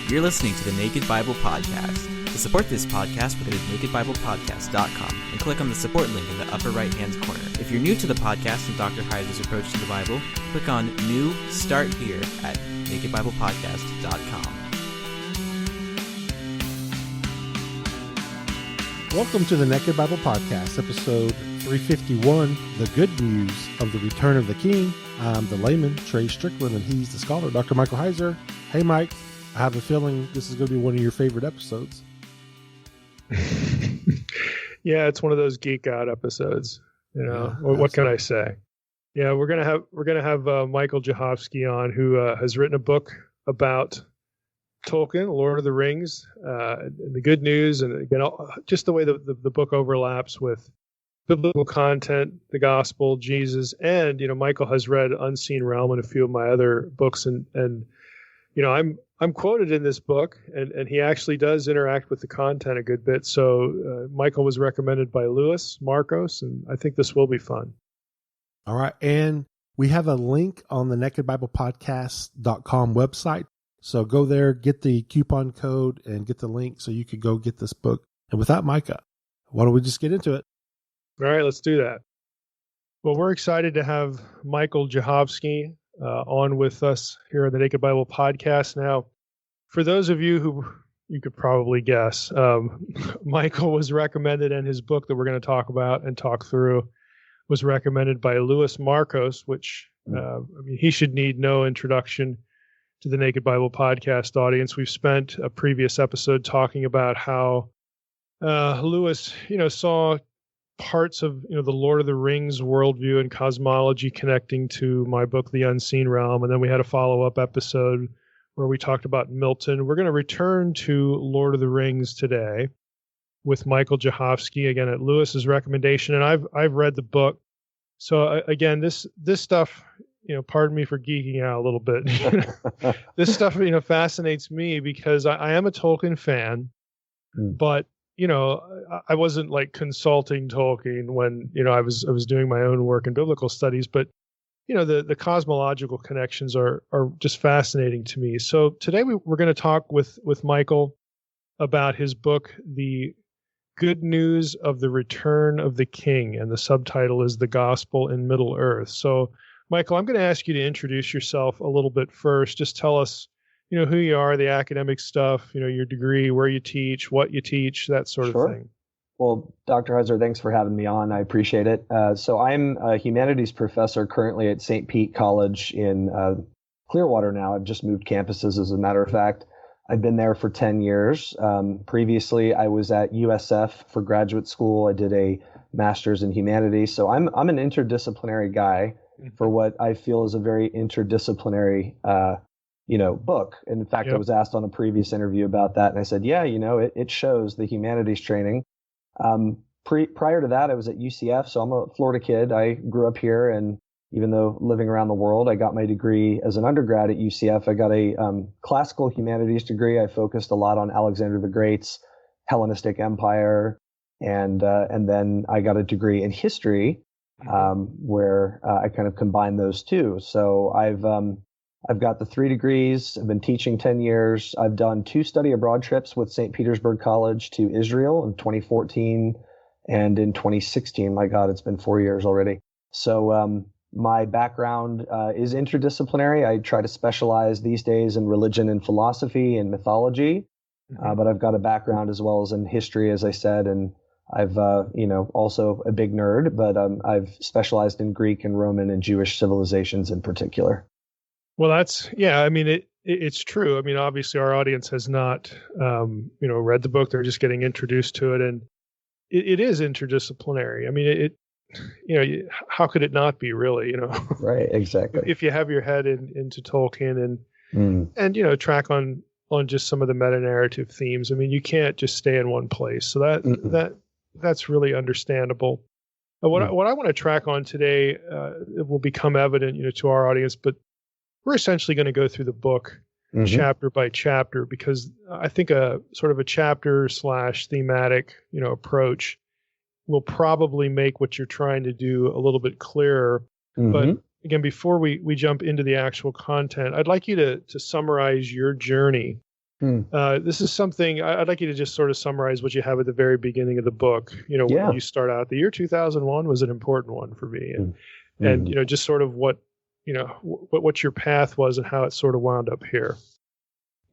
You're listening to the Naked Bible Podcast. To support this podcast, go to nakedbiblepodcast.com and click on the support link in the upper right-hand corner. If you're new to the podcast and Dr. Heiser's approach to the Bible, click on New Start Here at nakedbiblepodcast.com. Welcome to the Naked Bible Podcast, episode 351, The Good News of the Return of the King. I'm the layman, Trey Strickland, and he's the scholar, Dr. Michael Heiser. Hey, Mike, I have a feeling this is going to be one of your favorite episodes. Yeah, it's one of those geek out episodes. You know, what can I say? Yeah, we're gonna have Michael Jahovsky on, who has written a book about Tolkien, Lord of the Rings, and the good news, and again, just the way the book overlaps with biblical content, the gospel, Jesus, and Michael has read Unseen Realm and a few of my other books, and I'm quoted in this book, and he actually does interact with the content a good bit. So Michael was recommended by Lewis Marcos, and I think this will be fun. All right, and we have a link on the nakedbiblepodcast.com website. So go there, get the coupon code, and get the link so you could go get this book. And with that, Micah, why don't we just get into it? All right, let's do that. Well, we're excited to have Michael Jahovsky on with us here on the Naked Bible Podcast. Now, for those of you who you could probably guess, Michael was recommended, and his book that we're going to talk about and talk through was recommended by Lewis Marcos, which he should need no introduction to the Naked Bible Podcast audience. We've spent a previous episode talking about how Lewis, saw parts of the Lord of the Rings worldview and cosmology connecting to my book, The Unseen Realm, and then we had a follow-up episode where we talked about Milton. We're going to return to Lord of the Rings today with Michael Jahovsky, again at Lewis's recommendation, and I've read the book. So again, this stuff, pardon me for geeking out a little bit. This stuff, fascinates me because I am a Tolkien fan, but I wasn't like consulting Tolkien when, I was doing my own work in biblical studies, but the cosmological connections are just fascinating to me. So today we're going to talk with Michael about his book, The Good News of the Return of the King, and the subtitle is The Gospel in Middle Earth. So Michael, I'm going to ask you to introduce yourself a little bit first. Just tell us who you are, the academic stuff, your degree, where you teach, what you teach, that sort of thing. Well, Dr. Heiser, thanks for having me on. I appreciate it. So I'm a humanities professor currently at St. Pete College in Clearwater now. I've just moved campuses, as a matter of fact. I've been there for 10 years. Previously, I was at USF for graduate school. I did a master's in humanities. So I'm an interdisciplinary guy for what I feel is a very interdisciplinary book. And in fact, I was asked on a previous interview about that. And I said, yeah, it shows the humanities training. Prior to that, I was at UCF. So I'm a Florida kid. I grew up here. And even though living around the world, I got my degree as an undergrad at UCF. I got a classical humanities degree. I focused a lot on Alexander the Great's Hellenistic Empire. And then I got a degree in history, where I kind of combined those two. So I've got the 3 degrees. I've been teaching 10 years. I've done 2 study abroad trips with St. Petersburg College to Israel in 2014 and in 2016. My God, it's been 4 years already. So my background is interdisciplinary. I try to specialize these days in religion and philosophy and mythology, but I've got a background as well as in history, as I said, and I've also a big nerd, but I've specialized in Greek and Roman and Jewish civilizations in particular. Well, it's true. I mean, obviously our audience has not, read the book. They're just getting introduced to it. And it is interdisciplinary. I mean, how could it not be really, Right. Exactly. If you have your head into Tolkien and track on just some of the meta narrative themes. I mean, you can't just stay in one place. So that's really understandable. What I want to track on today, it will become evident, to our audience, but we're essentially going to go through the book chapter by chapter, because I think a sort of a chapter / thematic, approach will probably make what you're trying to do a little bit clearer. But again, before we jump into the actual content, I'd like you to summarize your journey This is something I'd like you to just sort of summarize what you have at the very beginning of the book. You know, Yeah. when you start out, the year 2001 was an important one for me, and you know, just sort of what your path was and how it sort of wound up here.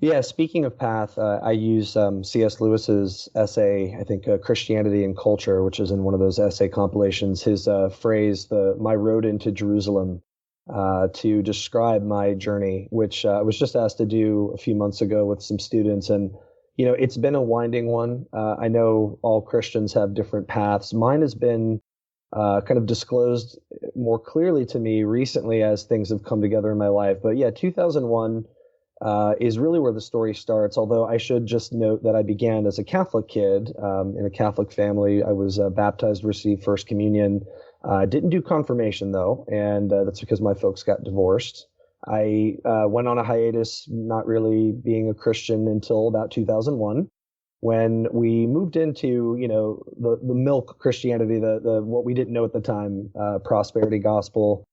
Yeah, speaking of path, I use C.S. Lewis's essay, I think, Christianity and Culture, which is in one of those essay compilations, his phrase, my road into Jerusalem, to describe my journey, which I was just asked to do a few months ago with some students. And, you know, it's been a winding one. I know all Christians have different paths. Mine has been kind of disclosed more clearly to me recently as things have come together in my life. But yeah, 2001 is really where the story starts. Although I should just note that I began as a Catholic kid in a Catholic family. I was baptized, received First Communion. Didn't do confirmation though, and that's because my folks got divorced. I went on a hiatus, not really being a Christian until about 2001, when we moved into, you know, the milk Christianity, the what we didn't know at the time, prosperity gospel.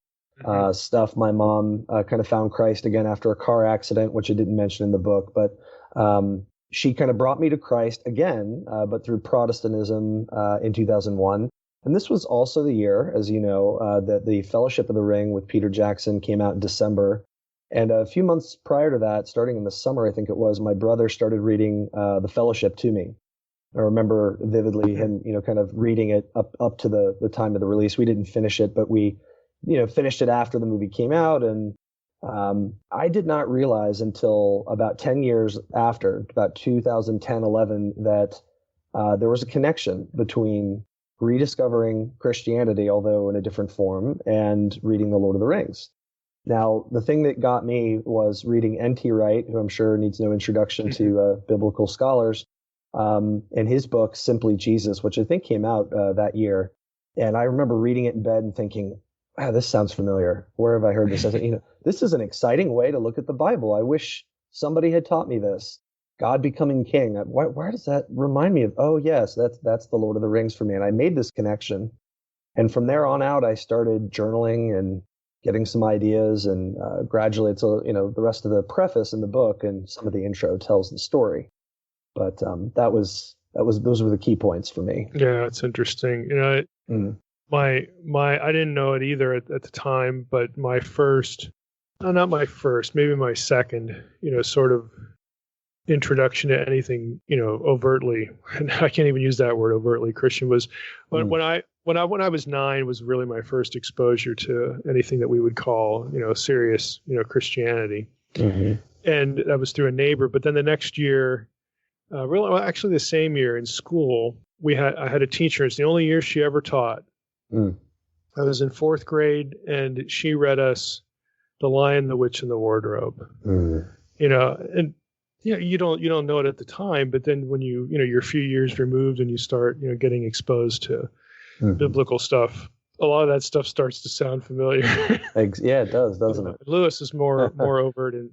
Stuff. My mom kind of found Christ again after a car accident, which I didn't mention in the book, but she kind of brought me to Christ again, but through Protestantism in 2001. And this was also the year, as you know, that the Fellowship of the Ring with Peter Jackson came out in December. And a few months prior to that, starting in the summer, I think it was, my brother started reading the Fellowship to me. I remember vividly him, you know, kind of reading it up to the time of the release. We didn't finish it, but we, you know, finished it after the movie came out. And I did not realize until about 10 years after, about 2010, 11, that there was a connection between rediscovering Christianity, although in a different form, and reading The Lord of the Rings. Now, the thing that got me was reading N.T. Wright, who I'm sure needs no introduction to biblical scholars, and his book, Simply Jesus, which I think came out that year. And I remember reading it in bed and thinking, this sounds familiar. Where have I heard this? I said, you know, this is an exciting way to look at the Bible. I wish somebody had taught me this. God becoming king. Why does that remind me of? Oh, yes, that's the Lord of the Rings for me. And I made this connection. And from there on out, I started journaling and getting some ideas. And gradually, it's you know, the rest of the preface in the book and some of the intro tells the story. But those were the key points for me. Yeah, it's interesting. You know, my I didn't know it either at the time, but my first, not my first, maybe my second, you know, sort of introduction to anything, you know, overtly, and I can't even use that word, overtly Christian, was when I was 9 was really my first exposure to anything that we would call, you know, serious, you know, Christianity. And that was through a neighbor. But then the next year, actually the same year in school, I had a teacher. It's the only year she ever taught. I was in 4th grade, and she read us The Lion, the Witch, and the Wardrobe. You know, and you know, you don't know it at the time, but then when you're a few years removed and you start, you know, getting exposed to biblical stuff, a lot of that stuff starts to sound familiar. Yeah, it does, doesn't it? Lewis is more overt in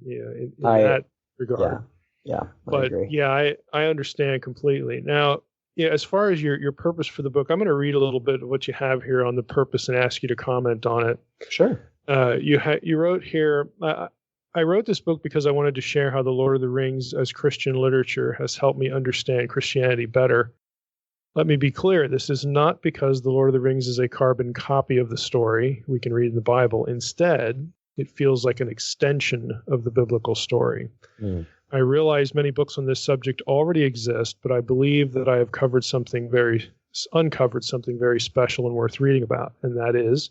that regard. Yeah. But I understand completely. Now, yeah, as far as your purpose for the book, I'm going to read a little bit of what you have here on the purpose and ask you to comment on it. Sure. You wrote here, I wrote this book because I wanted to share how The Lord of the Rings as Christian literature has helped me understand Christianity better. Let me be clear, this is not because The Lord of the Rings is a carbon copy of the story we can read in the Bible. Instead, it feels like an extension of the biblical story. I realize many books on this subject already exist, but I believe that I have uncovered something very special and worth reading about, and that is,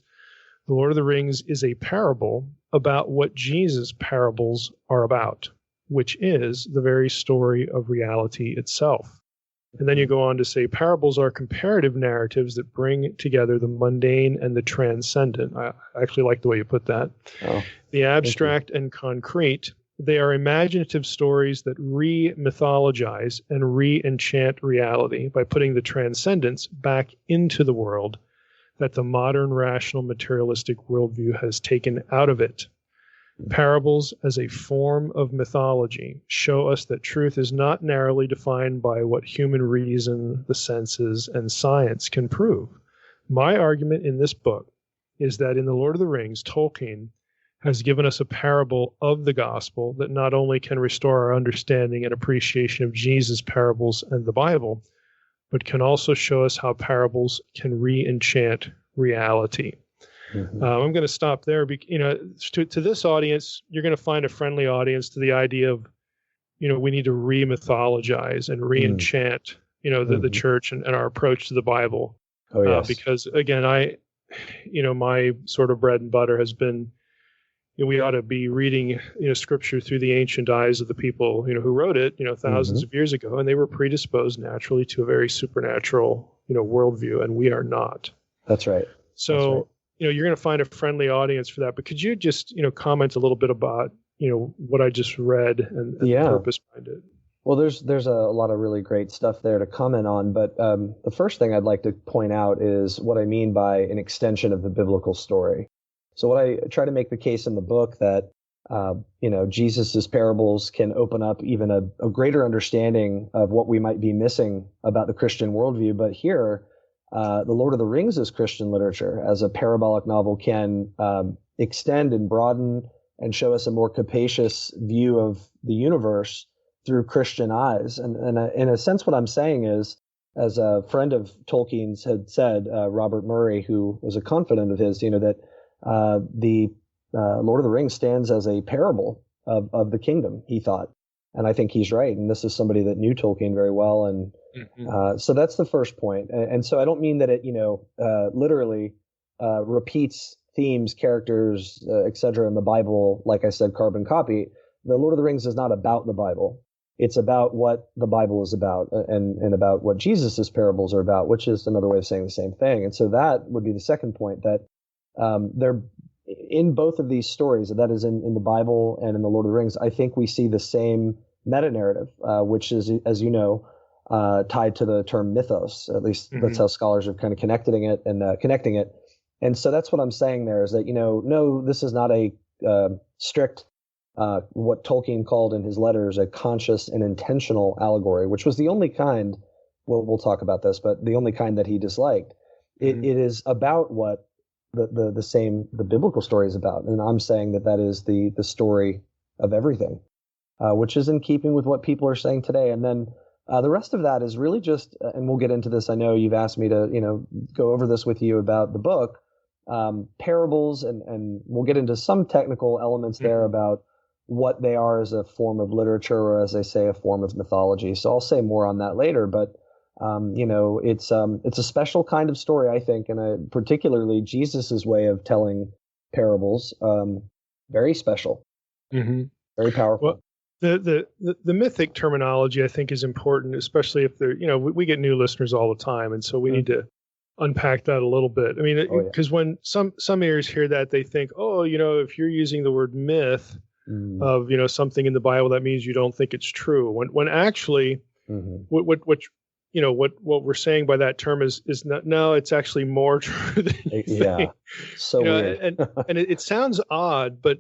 The Lord of the Rings is a parable about what Jesus' parables are about, which is the very story of reality itself. And then you go on to say, parables are comparative narratives that bring together the mundane and the transcendent. I actually like the way you put that. The abstract and concrete. They are imaginative stories that re-mythologize and re-enchant reality by putting the transcendence back into the world that the modern rational materialistic worldview has taken out of it. Parables as a form of mythology show us that truth is not narrowly defined by what human reason, the senses, and science can prove. My argument in this book is that in The Lord of the Rings, Tolkien has given us a parable of the gospel that not only can restore our understanding and appreciation of Jesus' parables and the Bible, but can also show us how parables can re-enchant reality. Mm-hmm. I'm going to stop there. To this audience, you're going to find a friendly audience to the idea of, we need to re-mythologize and re-enchant, the church and our approach to the Bible. Oh, yes. Because again, my sort of bread and butter has been, we ought to be reading, scripture through the ancient eyes of the people, who wrote it, thousands of years ago, and they were predisposed naturally to a very supernatural, worldview, and we are not. That's right. So, That's right. You're going to find a friendly audience for that. But could you just, comment a little bit about, what I just read and the purpose behind it? Well, there's a lot of really great stuff there to comment on. But the first thing I'd like to point out is what I mean by an extension of the biblical story. So what I try to make the case in the book that, Jesus's parables can open up even a greater understanding of what we might be missing about the Christian worldview. But here, The Lord of the Rings as Christian literature, as a parabolic novel, can extend and broaden and show us a more capacious view of the universe through Christian eyes. And in a sense, what I'm saying is, as a friend of Tolkien's had said, Robert Murray, who was a confidant of his, that the Lord of the Rings stands as a parable of the kingdom, he thought. And I think he's right. And this is somebody that knew Tolkien very well. And so that's the first point. And so I don't mean that it, literally repeats themes, characters, etc. in the Bible, like I said, carbon copy. The Lord of the Rings is not about the Bible. It's about what the Bible is about and about what Jesus's parables are about, which is another way of saying the same thing. And so that would be the second point, that they're in both of these stories, that is in the Bible and in the Lord of the Rings, I think we see the same meta-narrative, which is, as you know, tied to the term mythos. At least that's how scholars are kind of connecting it. And so that's what I'm saying there, is that, no, this is not a strict, what Tolkien called in his letters, a conscious and intentional allegory, which was the only kind, we'll talk about this, but the only kind that he disliked. It is about what the biblical story is about. And I'm saying that is the story of everything, which is in keeping with what people are saying today. And then the rest of that is really just, and we'll get into this. I know you've asked me to, go over this with you about the book, parables, and we'll get into some technical elements there about what they are as a form of literature, or as they say, a form of mythology. So I'll say more on that later, but it's a special kind of story, I think, and particularly Jesus's way of telling parables, very special, very powerful. Well, the mythic terminology, I think, is important, especially if they're, we get new listeners all the time, and so we need to unpack that a little bit. I mean, because when some ears hear that, they think, if you're using the word myth of something in the Bible, that means you don't think it's true. When actually, what we're saying by that term is not, no, it's actually more true than you think. So weird. and it sounds odd, but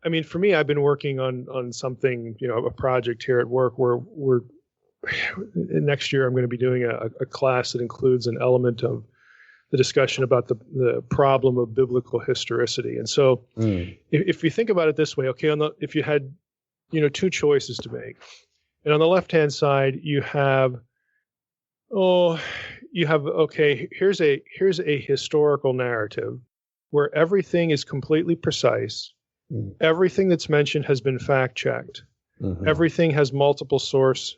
I mean, for me, I've been working on something, a project here at work where we're next year I'm going to be doing a class that includes an element of the discussion about the problem of biblical historicity. And so if you think about it this way, okay, if you had, two choices to make, and on the left-hand side, you have, here's a historical narrative where everything is completely precise. Everything that's mentioned has been fact-checked. Everything has multiple source,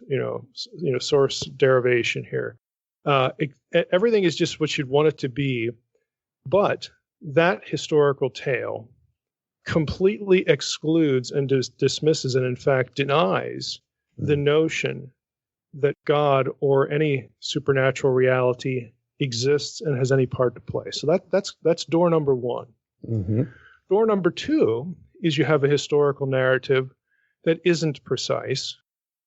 source derivation here. Everything is just what you'd want it to be, but that historical tale completely excludes and dismisses and, in fact, denies the notion that God or any supernatural reality exists and has any part to play. So that's door number one. Door number two is you have a historical narrative that isn't precise,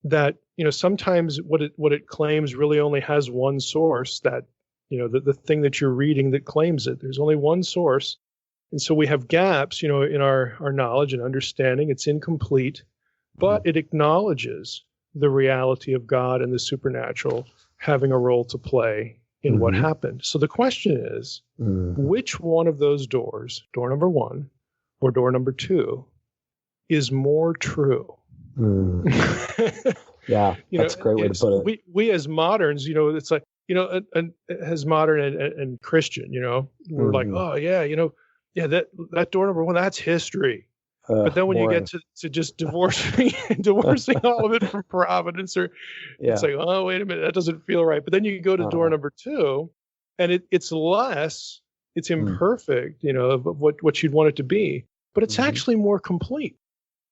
that sometimes what it claims really only has one source, that the thing that you're reading that claims it. There's only one source. And so we have gaps, in our knowledge and understanding. It's incomplete, but it acknowledges the reality of God and the supernatural having a role to play in what happened. So the question is, which one of those doors, door number one or door number 2 is more true. Yeah, that's a great way to put it. We as moderns, it's like, and as modern and Christian, we're like, oh yeah, that door number 1, that's history. But then when you get to just divorcing all of it from providence, or it's like, oh, wait a minute, that doesn't feel right. But then you go to door number 2, and it's less, it's imperfect, of what you'd want it to be, but it's actually more complete.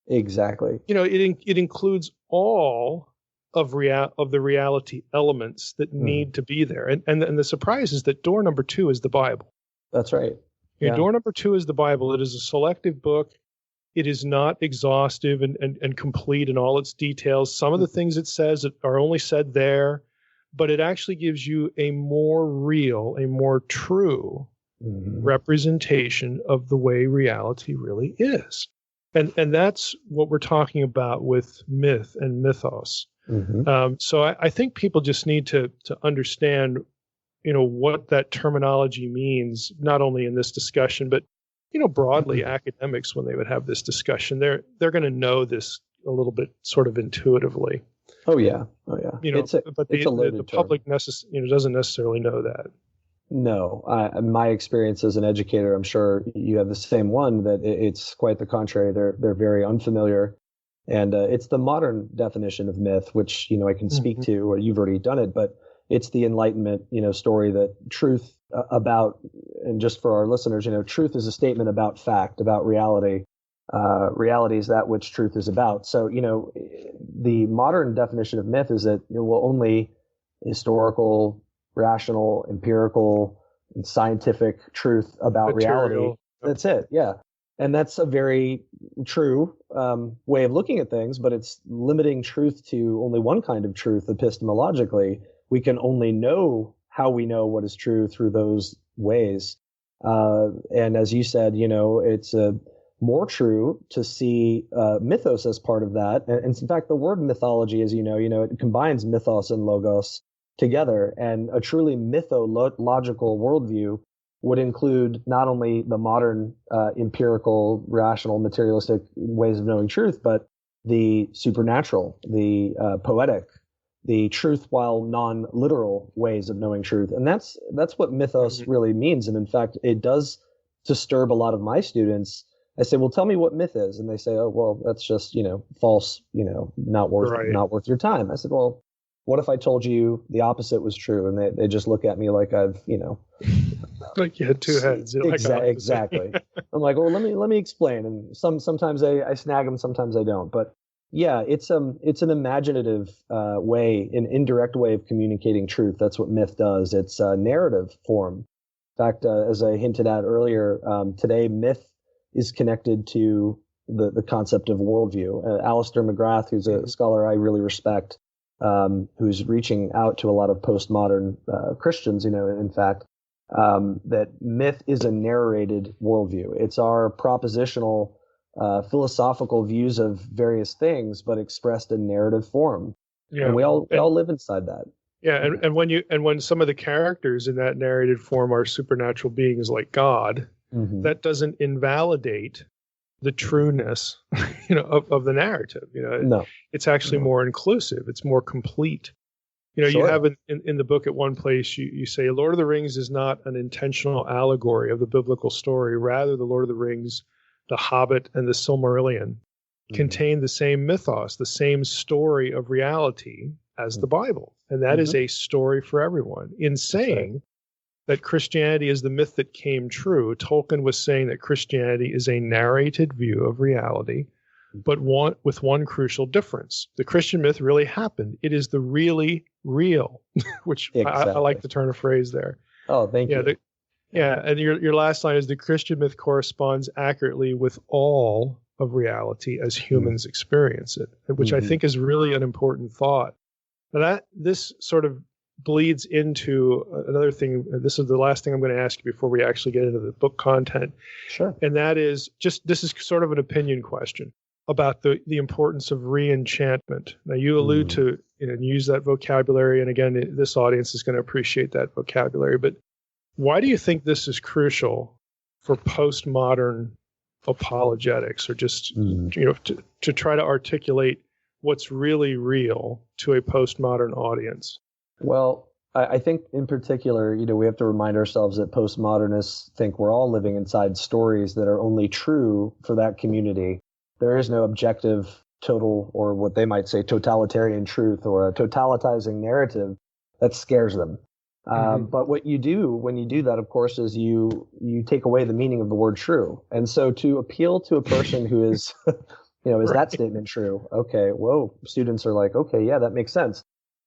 Exactly. It includes all of the reality elements that need to be there. And the surprise is that door number 2 is the Bible. That's right. Yeah. Door number 2 is the Bible. It is a selective book. It is not exhaustive and complete in all its details. Some of the things it says are only said there, but it actually gives you a more real, a more true representation of the way reality really is. And that's what we're talking about with myth and mythos. So I think people just need to understand, what that terminology means, not only in this discussion, but broadly, academics, when they would have this discussion, they're going to know this a little bit sort of intuitively. Oh yeah. But it's a the public doesn't necessarily know that. No, my experience as an educator, I'm sure you have the same one, that it's quite the contrary. They're very unfamiliar, and it's the modern definition of myth, which I can speak to, or you've already done it, but it's the Enlightenment story that truth about, and just for our listeners, truth is a statement about fact, about reality. Reality is that which truth is about. So the modern definition of myth is that only historical, rational, empirical, and scientific truth about reality. That's it. Yeah. And that's a very true way of looking at things, but it's limiting truth to only one kind of truth epistemologically. We can only know how we know what is true through those ways. And as you said, it's more true to see mythos as part of that. And in fact, the word mythology, as it combines mythos and logos together. And a truly mythological worldview would include not only the modern empirical, rational, materialistic ways of knowing truth, but the supernatural, the poetic, the truth while non-literal ways of knowing truth. And that's what mythos really means. And in fact, it does disturb a lot of my students. I say, well, tell me what myth is. And they say, oh, well, that's just, false, not worth your time. I said, well, what if I told you the opposite was true? And they just look at me like I've, like you had two heads. Exactly. I'm like, well, let me explain. And sometimes I snag them, sometimes I don't. But yeah, it's an imaginative way, an indirect way of communicating truth. That's what myth does. It's a narrative form. In fact, as I hinted at earlier, today myth is connected to the concept of worldview. Alistair McGrath, who's a scholar I really respect, who's reaching out to a lot of postmodern Christians, in fact, that myth is a narrated worldview. It's our propositional philosophical views of various things, but expressed in narrative form. Yeah. And we all live inside that. Yeah, and when some of the characters in that narrated form are supernatural beings like God, that doesn't invalidate the trueness, of the narrative. No. It's actually more inclusive. It's more complete. Sure. You have in the book at one place, you say Lord of the Rings is not an intentional allegory of the biblical story. Rather, the Lord of the Rings, the Hobbit, and the Silmarillion contain the same mythos, the same story of reality as the Bible. And that is a story for everyone. In saying that Christianity is the myth that came true, Tolkien was saying that Christianity is a narrated view of reality, but with one crucial difference. The Christian myth really happened. It is the really real, which I like the turn of phrase there. Oh, thank you. And your last line is the Christian myth corresponds accurately with all of reality as humans experience it, which I think is really an important thought. Now this sort of bleeds into another thing. This is the last thing I'm going to ask you before we actually get into the book content. Sure. And that is this is sort of an opinion question about the importance of re-enchantment. Now you allude to and use that vocabulary, and again, this audience is going to appreciate that vocabulary. But why do you think this is crucial for postmodern apologetics, or just to try to articulate what's really real to a postmodern audience? Well, I think in particular, we have to remind ourselves that postmodernists think we're all living inside stories that are only true for that community. There is no objective, total, or what they might say totalitarian truth or a totalitizing narrative that scares them. But what you do when you do that, of course, is you take away the meaning of the word true. And so to appeal to a person who is, is Right. that statement true? Okay, whoa, students are like, okay, yeah, that makes sense.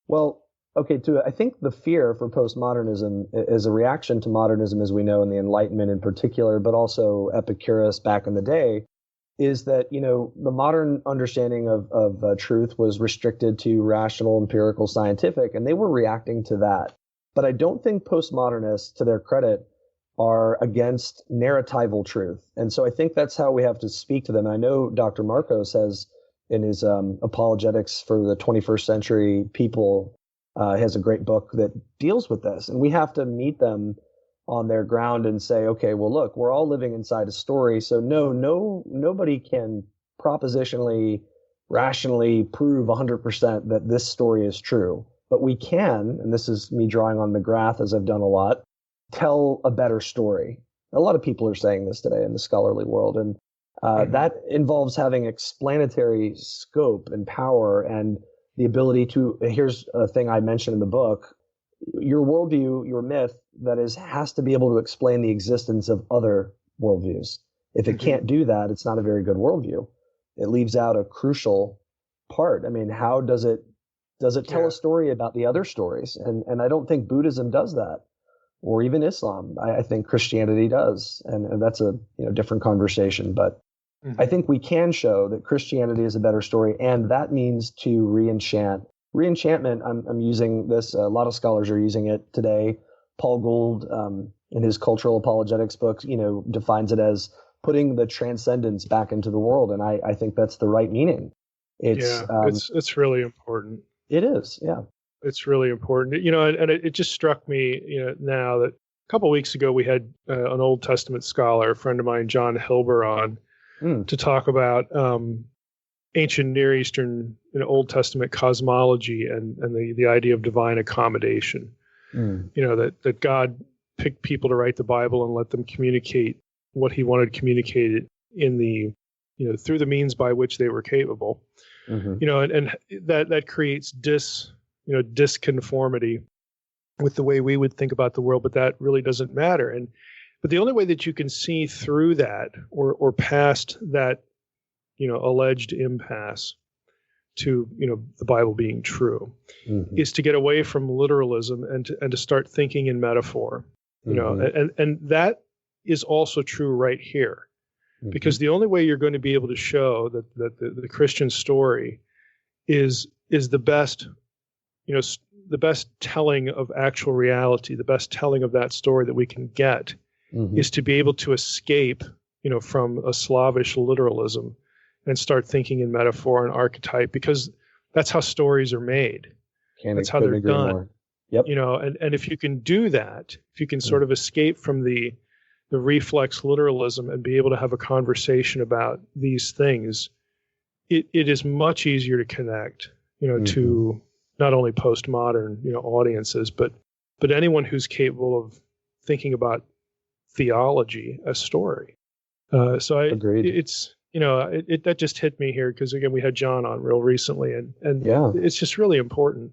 Well, okay, I think the fear for postmodernism is a reaction to modernism as we know, and the Enlightenment in particular, but also Epicurus back in the day, is that, the modern understanding of truth was restricted to rational, empirical, scientific, and they were reacting to that. But I don't think postmodernists, to their credit, are against narratival truth. And so I think that's how we have to speak to them. And I know Dr. Marco says in his Apologetics for the 21st Century People, has a great book that deals with this. And we have to meet them on their ground and say, okay, well, look, we're all living inside a story. So nobody can propositionally, rationally prove 100% that this story is true. But we can, and this is me drawing on McGrath as I've done a lot, tell a better story. A lot of people are saying this today in the scholarly world. And that involves having explanatory scope and power and the ability to, here's a thing I mentioned in the book, your worldview, your myth, that is, has to be able to explain the existence of other worldviews. If it can't do that, it's not a very good worldview. It leaves out a crucial part. I mean, how does it tell a story about the other stories? And I don't think Buddhism does that, or even Islam. I think Christianity does. And that's a different conversation. But I think we can show that Christianity is a better story, and that means to re-enchant. Re-enchantment, I'm using this, a lot of scholars are using it today. Paul Gould, in his Cultural Apologetics book, defines it as putting the transcendence back into the world, and I think that's the right meaning. It's really important. It is, yeah. It's really important. And it just struck me, now that a couple of weeks ago we had an Old Testament scholar, a friend of mine, John Hilber, on to talk about ancient Near Eastern Old Testament cosmology and the idea of divine accommodation. That God picked people to write the Bible and let them communicate what he wanted communicated in the, through the means by which they were capable. And that creates disconformity with the way we would think about the world, but that really doesn't matter. But the only way that you can see through that or past that, alleged impasse to, the Bible being true is to get away from literalism and to start thinking in metaphor, and that is also true right here, because the only way you're going to be able to show that the Christian story is the best, the best telling of actual reality, the best telling of that story that we can get is to be able to escape, from a slavish literalism and start thinking in metaphor and archetype, because that's how stories are made. That's how they're done. More. Yep. And if you can do that, if you can sort of escape from the reflex literalism and be able to have a conversation about these things, it is much easier to connect, to not only postmodern, audiences, but anyone who's capable of thinking about theology as story. Agreed. It's, that just hit me here because, again, we had John on real recently, and it's just really important.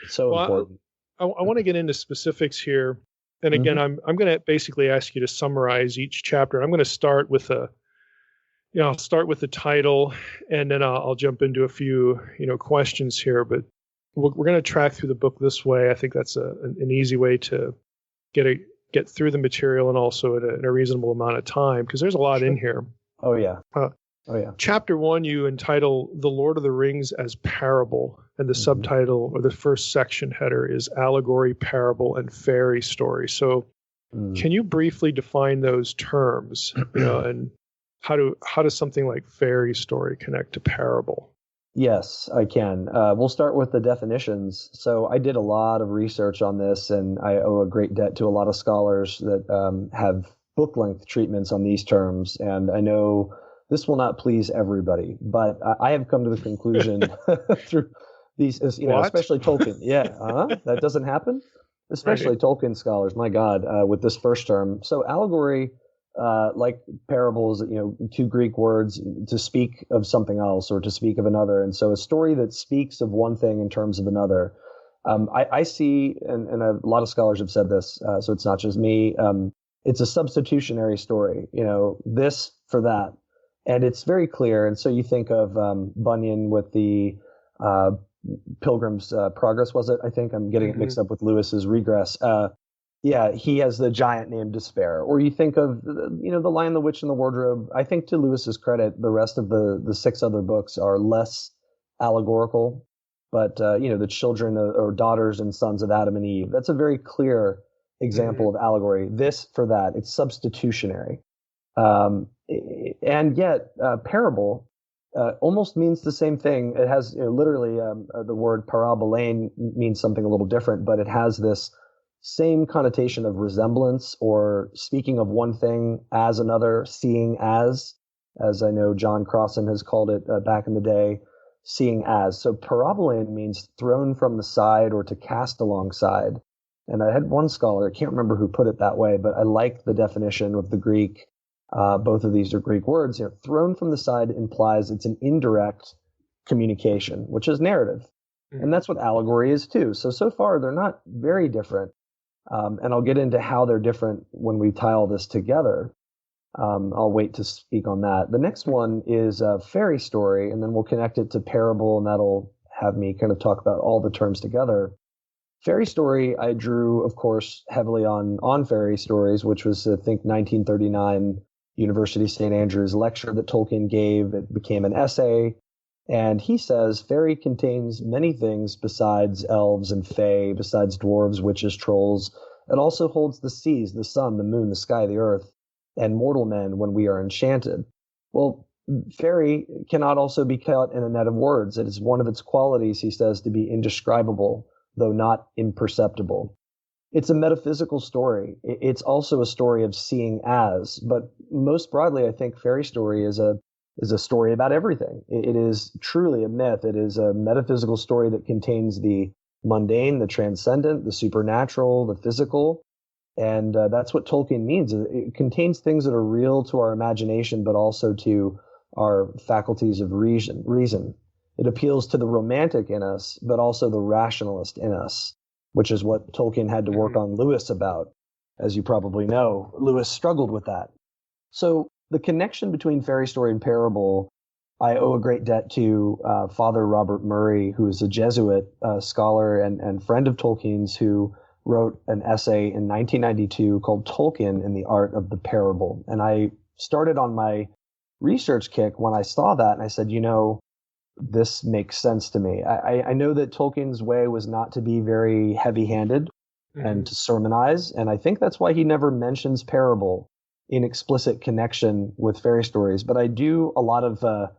So important. I want to get into specifics here. And again, I'm going to basically ask you to summarize each chapter. I'm going to start with I'll start with the title, and then I'll jump into a few, questions here. But we're going to track through the book this way. I think that's an easy way to get through the material, and also in a reasonable amount of time, because there's a lot in here. Oh yeah. Chapter 1, you entitle "The Lord of the Rings as Parable," and the subtitle, or the first section header, is "Allegory, Parable, and Fairy Story." So, can you briefly define those terms? And how does something like fairy story connect to parable? Yes, I can. We'll start with the definitions. So I did a lot of research on this, and I owe a great debt to a lot of scholars that have book length treatments on these terms, and I know this will not please everybody, but I have come to the conclusion through these, especially Tolkien. Yeah, that doesn't happen. Especially Right. Tolkien scholars, my God, with this first term. So allegory, like parables, two Greek words to speak of something else or to speak of another. And so a story that speaks of one thing in terms of another. I see, and a lot of scholars have said this, so it's not just me. It's a substitutionary story, this for that. And it's very clear. And so you think of Bunyan with the Pilgrim's Progress, was it? I think I'm getting it mixed up with Lewis's Regress. Yeah, he has the giant named Despair. Or you think of, The Lion, the Witch, and the Wardrobe. I think to Lewis's credit, the rest of the 6 other books are less allegorical. But, the children or daughters and sons of Adam and Eve, that's a very clear example of allegory. This for that, it's substitutionary. And yet, parable almost means the same thing. It has literally the word parabolain means something a little different, but it has this same connotation of resemblance or speaking of one thing as another, seeing as I know John Crossan has called it back in the day, seeing as. So parabolain means thrown from the side or to cast alongside. And I had one scholar, I can't remember who put it that way, but I liked the definition of the Greek. Both of these are Greek words. Thrown from the side implies it's an indirect communication, which is narrative. And that's what allegory is too. So far, they're not very different. And I'll get into how they're different when we tie all this together. I'll wait to speak on that. The next one is a fairy story, and then we'll connect it to parable, and that'll have me kind of talk about all the terms together. Fairy story, I drew, of course, heavily on fairy stories, which was, I think, 1939 University of St. Andrews lecture that Tolkien gave. It became an essay. And he says, fairy contains many things besides elves and fae, besides dwarves, witches, trolls. It also holds the seas, the sun, the moon, the sky, the earth, and mortal men when we are enchanted. Well, fairy cannot also be caught in a net of words. It is one of its qualities, he says, to be indescribable, though not imperceptible. It's a metaphysical story. It's also a story of seeing as, but most broadly, I think fairy story is a story about everything. It is truly a myth. It is a metaphysical story that contains the mundane, the transcendent, the supernatural, the physical. And that's what Tolkien means. It contains things that are real to our imagination, but also to our faculties of reason. It appeals to the romantic in us, but also the rationalist in us, which is what Tolkien had to work on Lewis about. As you probably know, Lewis struggled with that. So the connection between fairy story and parable, I owe a great debt to Father Robert Murray, who is a Jesuit scholar and friend of Tolkien's, who wrote an essay in 1992 called Tolkien and the Art of the Parable. And I started on my research kick when I saw that, and I said, this makes sense to me. I know that Tolkien's way was not to be very heavy-handed and to sermonize, and I think that's why he never mentions parable in explicit connection with fairy stories. But I do a lot of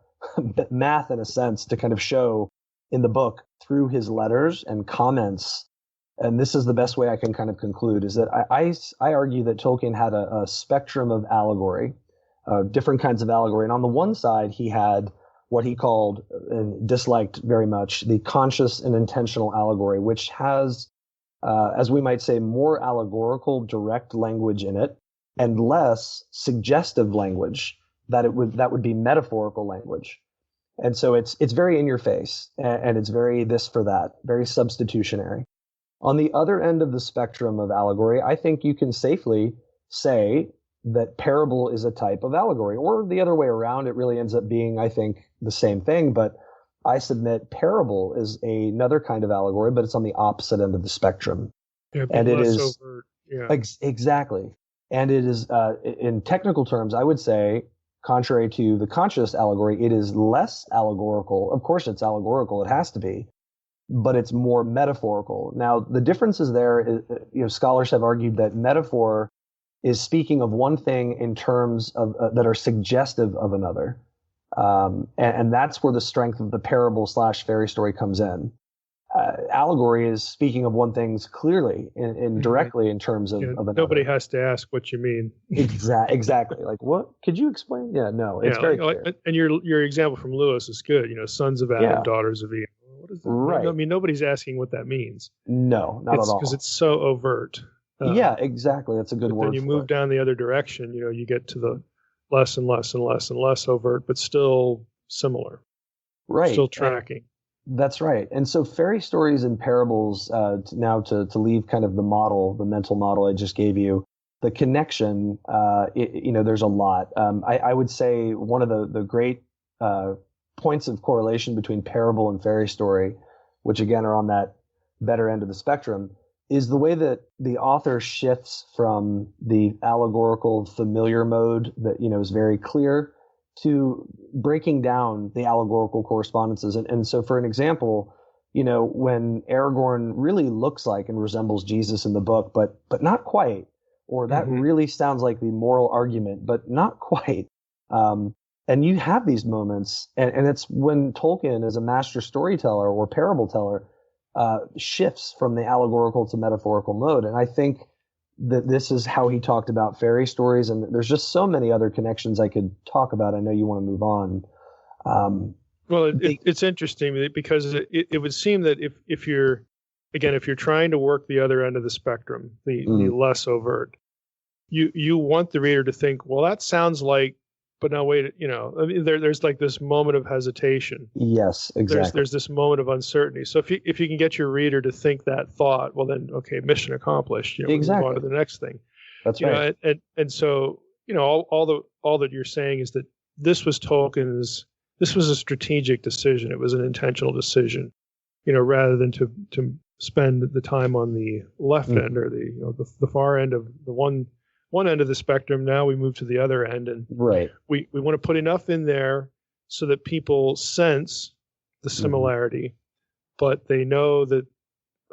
math, in a sense, to kind of show in the book through his letters and comments. And this is the best way I can kind of conclude, is that I argue that Tolkien had a spectrum of allegory, different kinds of allegory. And on the one side, he had what he called and disliked very much the conscious and intentional allegory, which has, as we might say, more allegorical direct language in it and less suggestive language that would be metaphorical language. And so it's very in your face, and it's very this for that, very substitutionary. On the other end of the spectrum of allegory, I think you can safely say that parable is a type of allegory, or the other way around. It really ends up being, I think, the same thing. But I submit parable is another kind of allegory, but it's on the opposite end of the spectrum. Yeah, and it is overt. Yeah. Exactly. And it is, in technical terms, I would say, contrary to the conscious allegory, it is less allegorical. Of course, it's allegorical; it has to be, but it's more metaphorical. Now, the differences there, scholars have argued that metaphor is speaking of one thing in terms of that are suggestive of another. And that's where the strength of the parable / fairy story comes in. allegory is speaking of one thing clearly and directly in terms of another. Nobody has to ask what you mean. Exactly. Like, what could you explain? Yeah, no, it's very clear. And your example from Lewis is good. Sons of Adam, daughters of Eve. What is that? Right. I mean, nobody's asking what that means. No, not at all. Because it's so overt. Yeah, exactly. That's a good word. Then you move down the other direction. You get to the less and less and less and less overt, but still similar. Right. Still tracking. That's right. And so fairy stories and parables, now to leave kind of the mental model I just gave you, the connection, there's a lot. I would say one of the great points of correlation between parable and fairy story, which again are on that better end of the spectrum, is the way that the author shifts from the allegorical familiar mode that, is very clear to breaking down the allegorical correspondences. And so for an example, when Aragorn really looks like and resembles Jesus in the book, but not quite, or that really sounds like the moral argument, but not quite. And you have these moments, and it's when Tolkien, as a master storyteller or parable teller, shifts from the allegorical to metaphorical mode. And I think that this is how he talked about fairy stories. And there's just so many other connections I could talk about. I know you want to move on. Well, it's interesting because it would seem that if you're trying to work the other end of the spectrum, the less overt, you want the reader to think, well, that sounds like, but now wait, there's like this moment of hesitation. Yes, exactly. There's this moment of uncertainty. So if you can get your reader to think that thought, well then, okay, mission accomplished. Exactly. Move on to the next thing. That's right. And so, all that you're saying is that this was a strategic decision. It was an intentional decision, rather than to spend the time on the left end or the far end of the one end of the spectrum. Now we move to the other end, and right. We want to put enough in there so that people sense the similarity, but they know that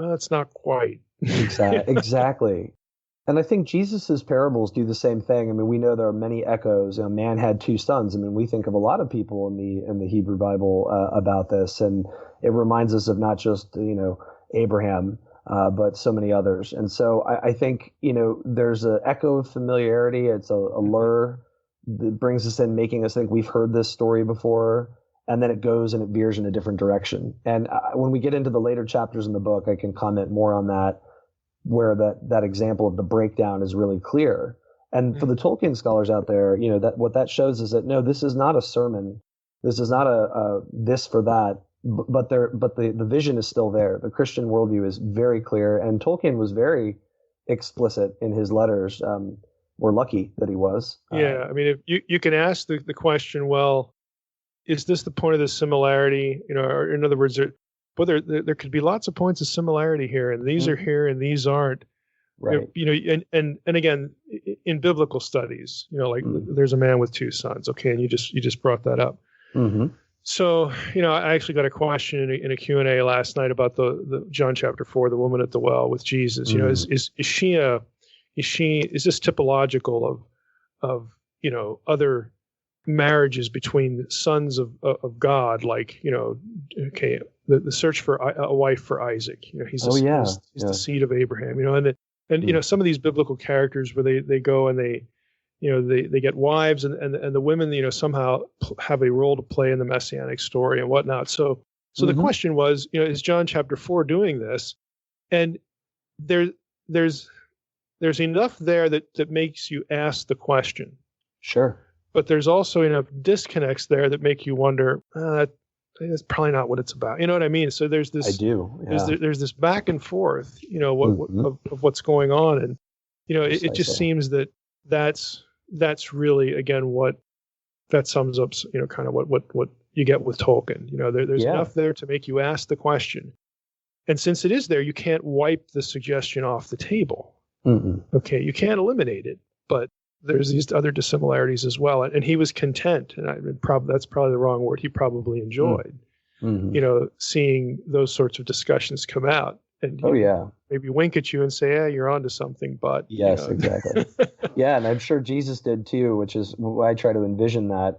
it's not quite. Exactly. And I think Jesus's parables do the same thing. I mean, we know there are many echoes. Man had two sons. I mean, we think of a lot of people in the Hebrew Bible about this, and it reminds us of not just Abraham, but so many others. And so I think there's an echo of familiarity. It's a lure that brings us in, making us think we've heard this story before, and then it goes and it veers in a different direction. And when we get into the later chapters in the book, I can comment more on that, where that example of the breakdown is really clear. And for the Tolkien scholars out there, that what that shows is that no, this is not a sermon. This is not a this for that, but the vision is still there. The Christian worldview is very clear, and Tolkien was very explicit in his letters. We're lucky that he was. Yeah, I mean, if you can ask the question, well, is this the point of the similarity? Or in other words, there could be lots of points of similarity here, and these are here and these aren't. Right. And again, in biblical studies, there's a man with two sons. Okay, and you just brought that up. Mm-hmm. So, I actually got a question in a Q&A last night about the John chapter 4, the woman at the well with Jesus. Is this typological of other marriages between sons of God, like, okay, the search for a wife for Isaac, he's the seed of Abraham, and some of these biblical characters where they go and they get wives and the women, somehow have a role to play in the messianic story and whatnot. So the question was, is John chapter 4 doing this? And there's enough there that makes you ask the question. Sure. But there's also enough disconnects there that make you wonder, that's probably not what it's about. You know what I mean? So there's this. I do. Yeah. There's this back and forth, of what's going on, and it just seems that's really, again, what that sums up. Kind of what you get with Tolkien. There's enough there to make you ask the question, and since it is there, you can't wipe the suggestion off the table. Mm-mm. Okay, you can't eliminate it, but there's these other dissimilarities as well. And he was content, and that's probably the wrong word. He probably enjoyed, seeing those sorts of discussions come out. And maybe wink at you and say, "Yeah, you're onto something." But yes, exactly. Yeah, and I'm sure Jesus did too, which is why I try to envision that.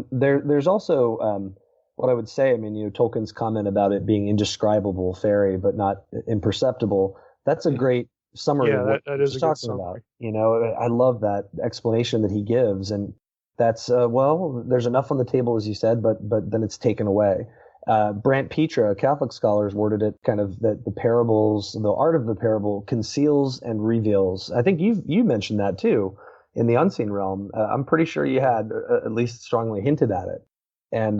There's also what I would say, I mean, Tolkien's comment about it being indescribable fairy, but not imperceptible. That's a great summary of what that he's is a good talking summary. about. I love that explanation that he gives. And that's, there's enough on the table, as you said, but then it's taken away. Brant Petra, a Catholic scholar, has worded it kind of that the parables, the art of the parable conceals and reveals. I think you mentioned that too in the unseen realm. I'm pretty sure you had at least strongly hinted at it. And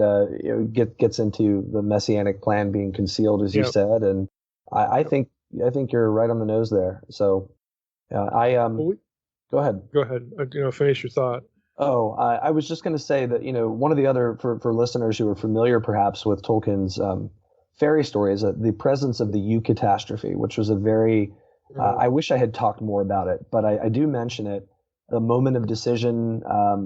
gets into the messianic plan being concealed, as you said, and I think you're right on the nose there. So, go ahead. Go ahead. Finish your thought. Oh, I was just going to say that one of the other for listeners who are familiar perhaps with Tolkien's fairy stories, the presence of the eucatastrophe, which was a very I wish I had talked more about it, but I do mention it. A moment of decision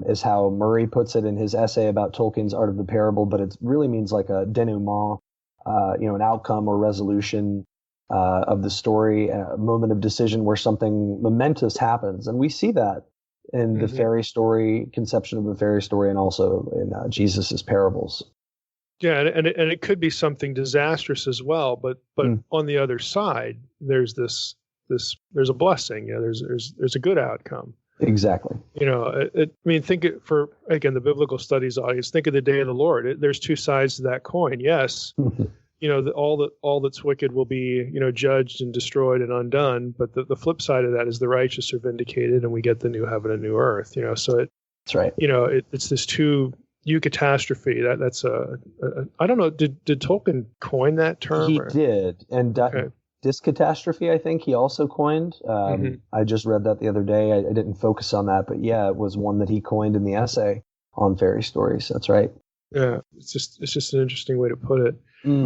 is how Murray puts it in his essay about Tolkien's Art of the Parable, but it really means like a denouement, an outcome or resolution of the story, a moment of decision where something momentous happens. And we see that in the fairy story, conception of the fairy story, and also in Jesus's parables. Yeah, and it could be something disastrous as well, but on the other side, there's there's a blessing. There's a good outcome. Exactly. Think it for, again, the biblical studies audience, think of the day of the Lord. There's two sides to that coin. Yes, all that's wicked will be, judged and destroyed and undone. But the flip side of that is the righteous are vindicated, and we get the new heaven and new earth. So that's right. It's this two eucatastrophe. That's I don't know. Did Tolkien coin that term? He did, and discatastrophe, I think he also coined. I just read that the other day. I didn't focus on that, but yeah, it was one that he coined in the essay on fairy stories. That's right. Yeah, it's just an interesting way to put it.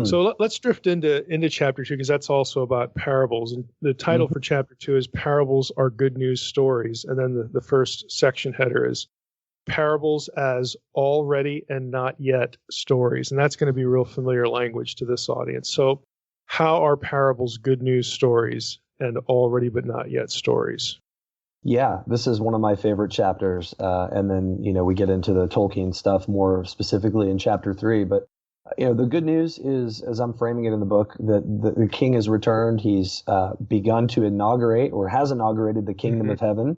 So let's drift into chapter 2, because that's also about parables. And the title for chapter 2 is Parables Are Good News Stories. And then the first section header is Parables as Already and Not Yet Stories. And that's going to be real familiar language to this audience. So how are parables good news stories and already but not yet stories? Yeah, this is one of my favorite chapters. And then, we get into the Tolkien stuff more specifically in chapter 3. But, the good news is, as I'm framing it in the book, that the king has returned. He's begun to inaugurate, or has inaugurated, the kingdom of heaven,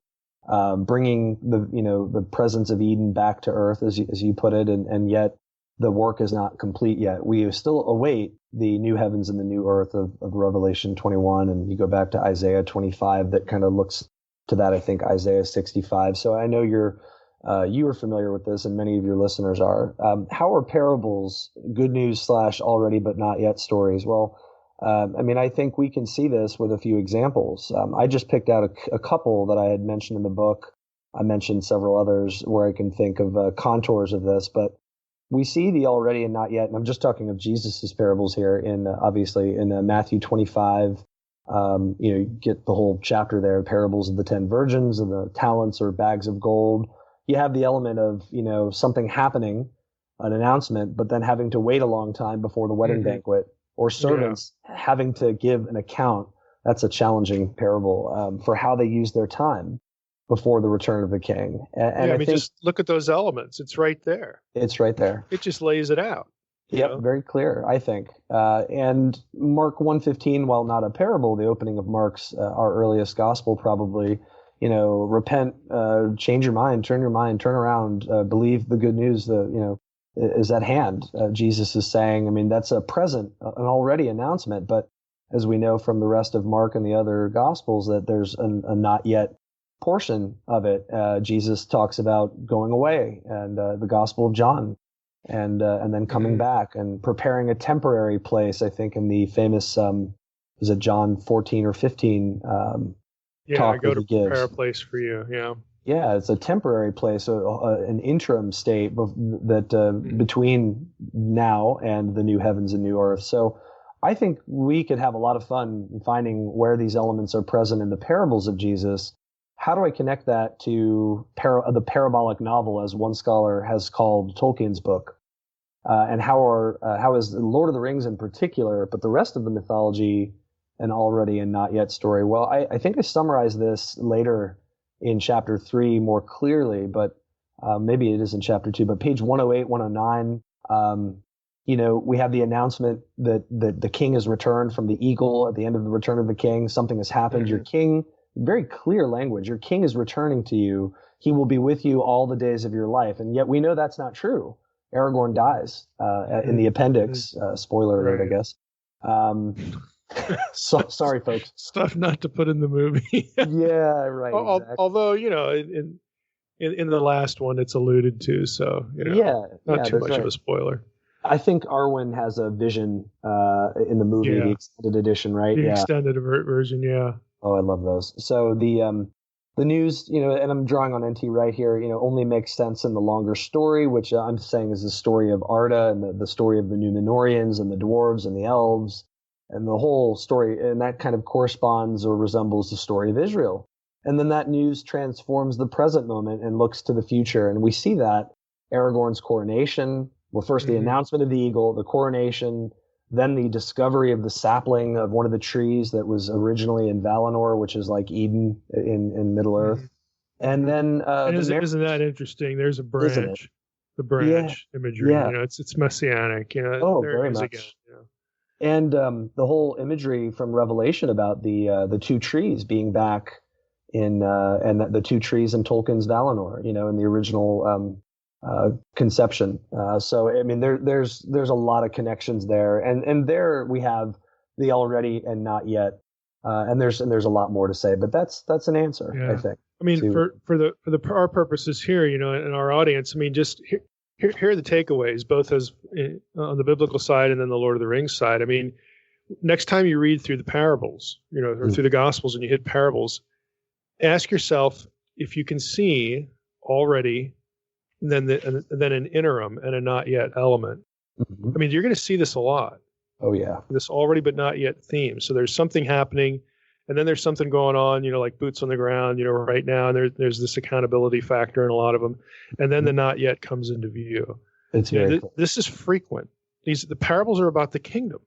bringing the presence of Eden back to earth, as you put it. And yet the work is not complete yet. We still await the new heavens and the new earth of Revelation 21. And you go back to Isaiah 25, that kind of looks to that, I think, Isaiah 65. So I know you are familiar with this, and many of your listeners are. How are parables good news / already but not yet stories? Well, I think we can see this with a few examples. I just picked out a couple that I had mentioned in the book. I mentioned several others where I can think of contours of this, but we see the already and not yet, and I'm just talking of Jesus's parables here obviously in Matthew 25. You get the whole chapter there, parables of the 10 virgins and the talents or bags of gold. You have the element of, something happening, an announcement, but then having to wait a long time before the wedding banquet, or servants having to give an account. That's a challenging parable for how they use their time before the return of the king. And I think, just look at those elements. It's right there. It's right there. It just lays it out. Yep, very clear, I think. And Mark 1:15, while not a parable, the opening of Mark's, our earliest gospel, probably, repent, change your mind, turn around, believe the good news, is at hand. Jesus is saying, that's a present, an already announcement, but as we know from the rest of Mark and the other gospels, that there's a not yet portion of it. Jesus talks about going away, and the Gospel of John, and then coming back and preparing a temporary place. I think in the famous was it John 14 or 15 talk I go that to he gives. Prepare a place for you. Yeah, it's a temporary place, an interim state that between now and the new heavens and new earth. So I think we could have a lot of fun finding where these elements are present in the parables of Jesus. How do I connect that to the parabolic novel, as one scholar has called Tolkien's book? And how is Lord of the Rings in particular, but the rest of the mythology, an already and not yet story? Well, I think I summarized this later in chapter 3 more clearly, but maybe it is in chapter 2, but page 108, 109, we have the announcement that the king has returned from the eagle at the end of the Return of the King. Something has happened. Your king, very clear language, your king is returning to you. He will be with you all the days of your life. And yet we know that's not true. Aragorn dies in the appendix. Spoiler alert, I guess. So, sorry, folks. Stuff not to put in the movie. Yeah, right. Exactly. Although, in the last one, it's alluded to. So, not too much of a spoiler. I think Arwen has a vision in the movie, the extended edition, right? The extended version, yeah. Oh, I love those. So the news, and I'm drawing on N.T. Wright here, only makes sense in the longer story, which I'm saying is the story of Arda and the story of the Númenóreans and the dwarves and the elves and the whole story. And that kind of corresponds or resembles the story of Israel. And then that news transforms the present moment and looks to the future. And we see that Aragorn's coronation, well, first the announcement of the eagle, the coronation, then the discovery of the sapling of one of the trees that was originally in Valinor, which is like Eden in Middle Earth. And then isn't that interesting? There's a branch, the branch imagery. Yeah. It's messianic. Very much. Again, And the whole imagery from Revelation about the two trees being back in and the two trees in Tolkien's Valinor, in the original conception. So I mean, there's a lot of connections there, and there we have the already and not yet, and there's a lot more to say, but that's an answer, I think. I mean, for our purposes here, in our audience, I mean, just here are the takeaways, both as on the biblical side and then the Lord of the Rings side. I mean, next time you read through the parables, or through the Gospels, and you hit parables, ask yourself if you can see already. Then an interim and a not yet element. I mean, you're going to see this a lot. Oh yeah, this already but not yet theme. So there's something happening, and then there's something going on. Like boots on the ground. Right now, and there's this accountability factor in a lot of them, and then the not yet comes into view. It's very cool. This is frequent. The parables are about the kingdom.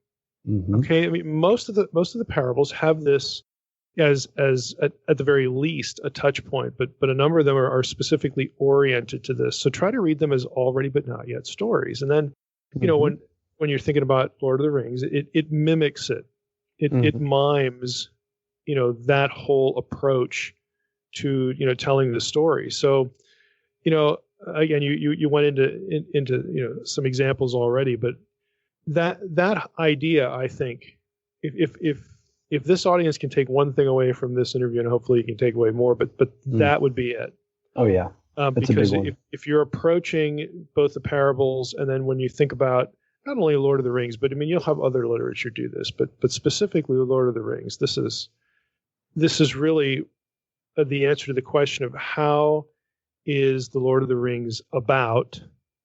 Okay, I mean most of the parables have this as at the very least a touch point, but a number of them are specifically oriented to this. So try to read them as already but not yet stories. And then, when you're thinking about Lord of the Rings, it mimics it. It mimes, that whole approach to, telling the story. So, again, you went into some examples already, but that idea, I think, if this audience can take one thing away from this interview, and hopefully you can take away more, but that would be it. Oh yeah, because if you're approaching both the parables, and then when you think about not only Lord of the Rings, but I mean you'll have other literature do this, but specifically the Lord of the Rings, this is really the answer to the question of how is the Lord of the Rings about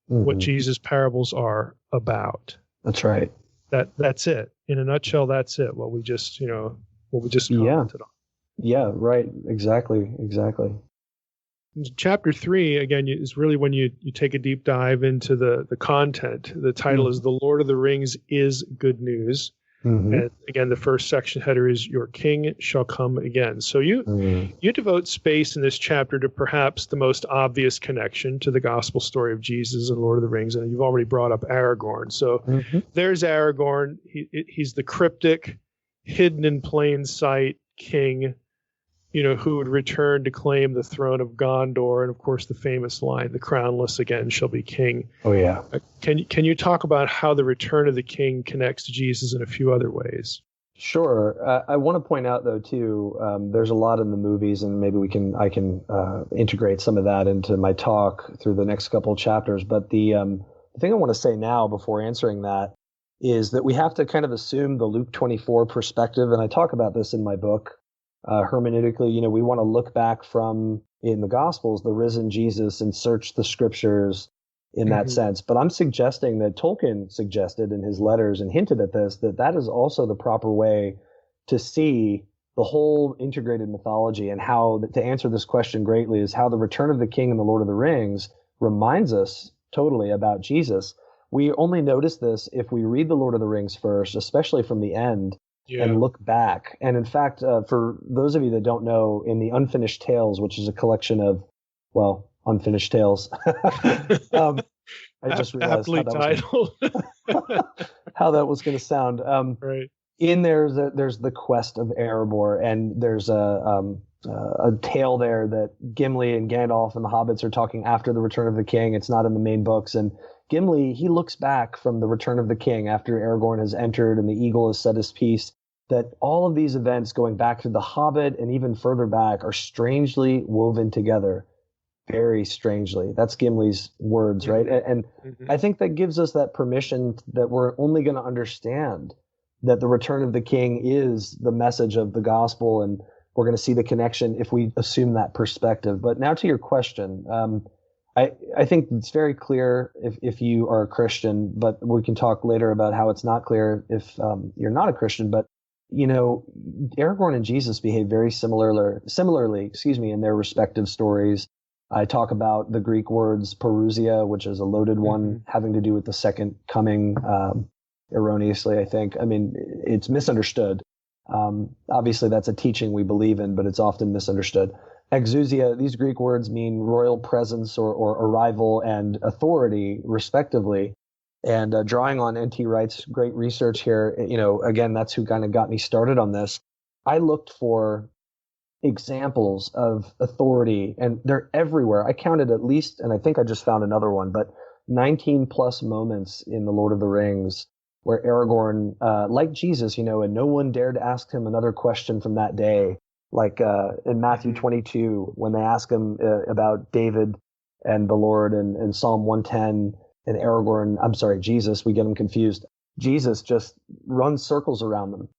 what Jesus' parables are about. That's right. That's it. In a nutshell, that's it. What we just commented on. Yeah, right. Exactly. Chapter 3, again, is really when you take a deep dive into the content. The title is The Lord of the Rings is Good News. And again, the first section header is Your King Shall Come Again. So you devote space in this chapter to perhaps the most obvious connection to the gospel story of Jesus and Lord of the Rings. And you've already brought up Aragorn. So there's Aragorn. He's the cryptic, hidden in plain sight king, who would return to claim the throne of Gondor. And of course, the famous line, the crownless again shall be king. Oh, yeah. Can you talk about how the return of the king connects to Jesus in a few other ways? Sure. I want to point out, though, too, there's a lot in the movies, and maybe I can integrate some of that into my talk through the next couple of chapters. But the thing I want to say now before answering that is that we have to kind of assume the Luke 24 perspective, and I talk about this in my book. Hermeneutically, we want to look back from in the Gospels, the risen Jesus, and search the scriptures in that sense. But I'm suggesting that Tolkien suggested in his letters and hinted at this, that is also the proper way to see the whole integrated mythology, and how, to answer this question greatly, is how the return of the king in the Lord of the Rings reminds us totally about Jesus. We only notice this if we read the Lord of the Rings first, especially from the end, and look back. And in fact, for those of you that don't know, in the Unfinished Tales, which is a collection of, Unfinished Tales. I just realized aptly titled. how that was going to sound. Right. In there's the quest of Erebor, and there's a tale there that Gimli and Gandalf and the hobbits are talking after the Return of the King. It's not in the main books, and Gimli, he looks back from the Return of the King after Aragorn has entered and the eagle has said his piece, that all of these events going back to the Hobbit and even further back are strangely woven together. Very strangely. That's Gimli's words, right? And I think that gives us that permission that we're only going to understand that the Return of the King is the message of the gospel, and we're going to see the connection if we assume that perspective. But now to your question, I think it's very clear if you are a Christian, but we can talk later about how it's not clear if you're not a Christian. But Aragorn and Jesus behave very similarly, in their respective stories. I talk about the Greek words parousia, which is a loaded one having to do with the second coming, erroneously, I think. I mean, it's misunderstood. Obviously, that's a teaching we believe in, but it's often misunderstood. Exousia, these Greek words mean royal presence or arrival and authority, respectively. And drawing on N.T. Wright's great research here, again, that's who kind of got me started on this. I looked for examples of authority, and they're everywhere. I counted at least, and I think I just found another one, but 19 plus moments in The Lord of the Rings where Aragorn, like Jesus, and no one dared ask him another question from that day. Like in Matthew 22, when they ask him about David and the Lord, and Psalm 110, and Jesus, we get them confused. Jesus just runs circles around them.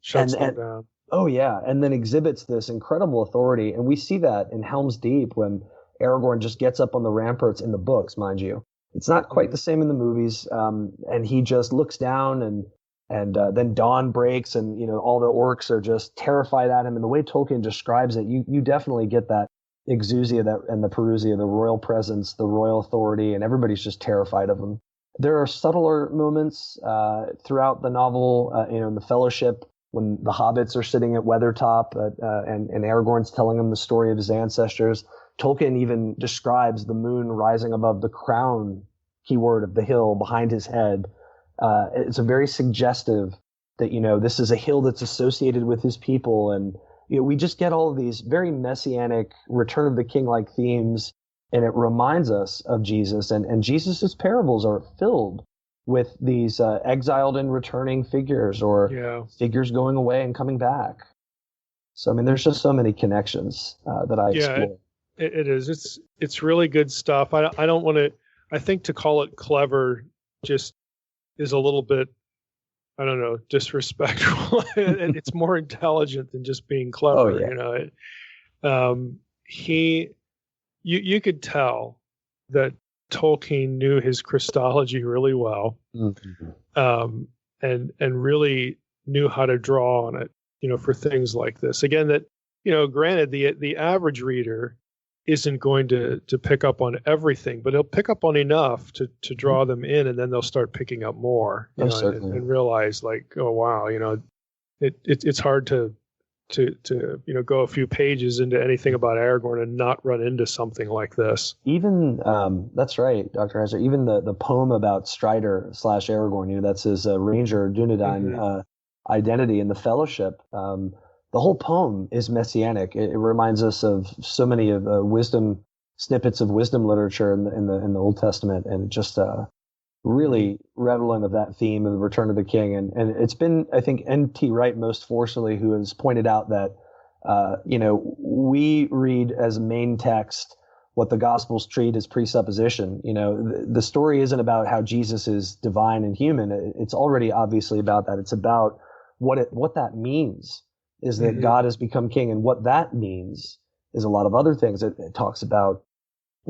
Shuts them down. Oh, yeah. And then exhibits this incredible authority. And we see that in Helm's Deep when Aragorn just gets up on the ramparts in the books, mind you. It's not quite the same in the movies. And he just looks down, and then dawn breaks, and, all the orcs are just terrified at him. And the way Tolkien describes it, you definitely get that exousia and the parousia, the royal presence, the royal authority, and everybody's just terrified of him. There are subtler moments throughout the novel, in the Fellowship, when the hobbits are sitting at Weathertop and Aragorn's telling them the story of his ancestors. Tolkien even describes the moon rising above the crown, keyword, of the hill behind his head. It's a very suggestive that, this is a hill that's associated with his people. And we just get all of these very messianic Return of the King-like themes, and it reminds us of Jesus. And Jesus's parables are filled with these exiled and returning figures, or figures going away and coming back. So, I mean, there's just so many connections that I explore. It is. It's really good stuff. I don't want to. I think to call it clever just is a little bit, I don't know, disrespectful. And it's more intelligent than just being clever. Oh, yeah. You could tell that Tolkien knew his Christology really well, and really knew how to draw on it, for things like this. Again, that, granted, the average reader isn't going to pick up on everything, but he'll pick up on enough to draw them in, and then they'll start picking up more, and realize, like, oh wow, it's hard to go a few pages into anything about Aragorn and not run into something like this. Even that's right, Dr. Heiser. Even the poem about Strider / Aragorn, that's his Ranger Dunedain identity in the Fellowship. The whole poem is messianic. It reminds us of so many of wisdom snippets of wisdom literature in the Old Testament, and just really redolent of that theme of the Return of the King. And it's been, I think, N.T. Wright most forcefully who has pointed out that, we read as main text what the Gospels treat as presupposition. The story isn't about how Jesus is divine and human. It's already obviously about that. It's about what that means, is that God has become king. And what that means is a lot of other things. It talks about,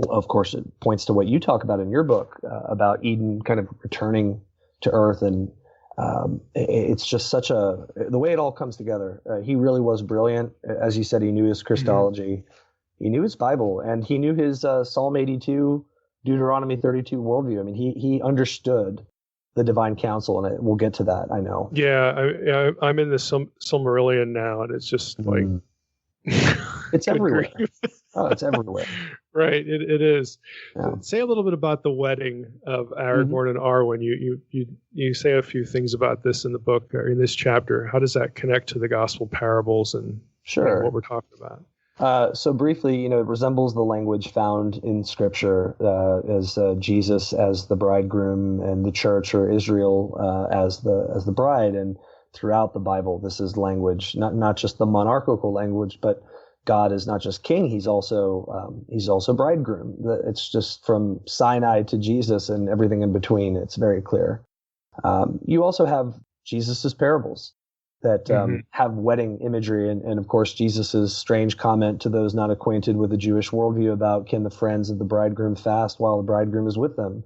of course, it points to what you talk about in your book, about Eden kind of returning to earth. And it's just the way it all comes together. He really was brilliant. As you said, he knew his Christology, he knew his Bible, and he knew his Psalm 82, Deuteronomy 32 worldview. I mean, he understood the divine counsel, and we'll get to that, I know. Yeah, I'm in the Silmarillion now, and it's just like It's Good everywhere. grief. Oh, it's everywhere. Right, it is. Yeah. Say a little bit about the wedding of Mm-hmm. Aragorn and Arwen. You say a few things about this in the book or in this chapter. How does that connect to the gospel parables and Sure. what we're talking about? So briefly, it resembles the language found in Scripture as Jesus as the bridegroom and the church or Israel as the bride. And throughout the Bible, this is language, not just the monarchical language, but God is not just king; he's also bridegroom. It's just from Sinai to Jesus and everything in between. It's very clear. You also have Jesus's parables that have wedding imagery. And of course, Jesus's strange comment to those not acquainted with the Jewish worldview about can the friends of the bridegroom fast while the bridegroom is with them?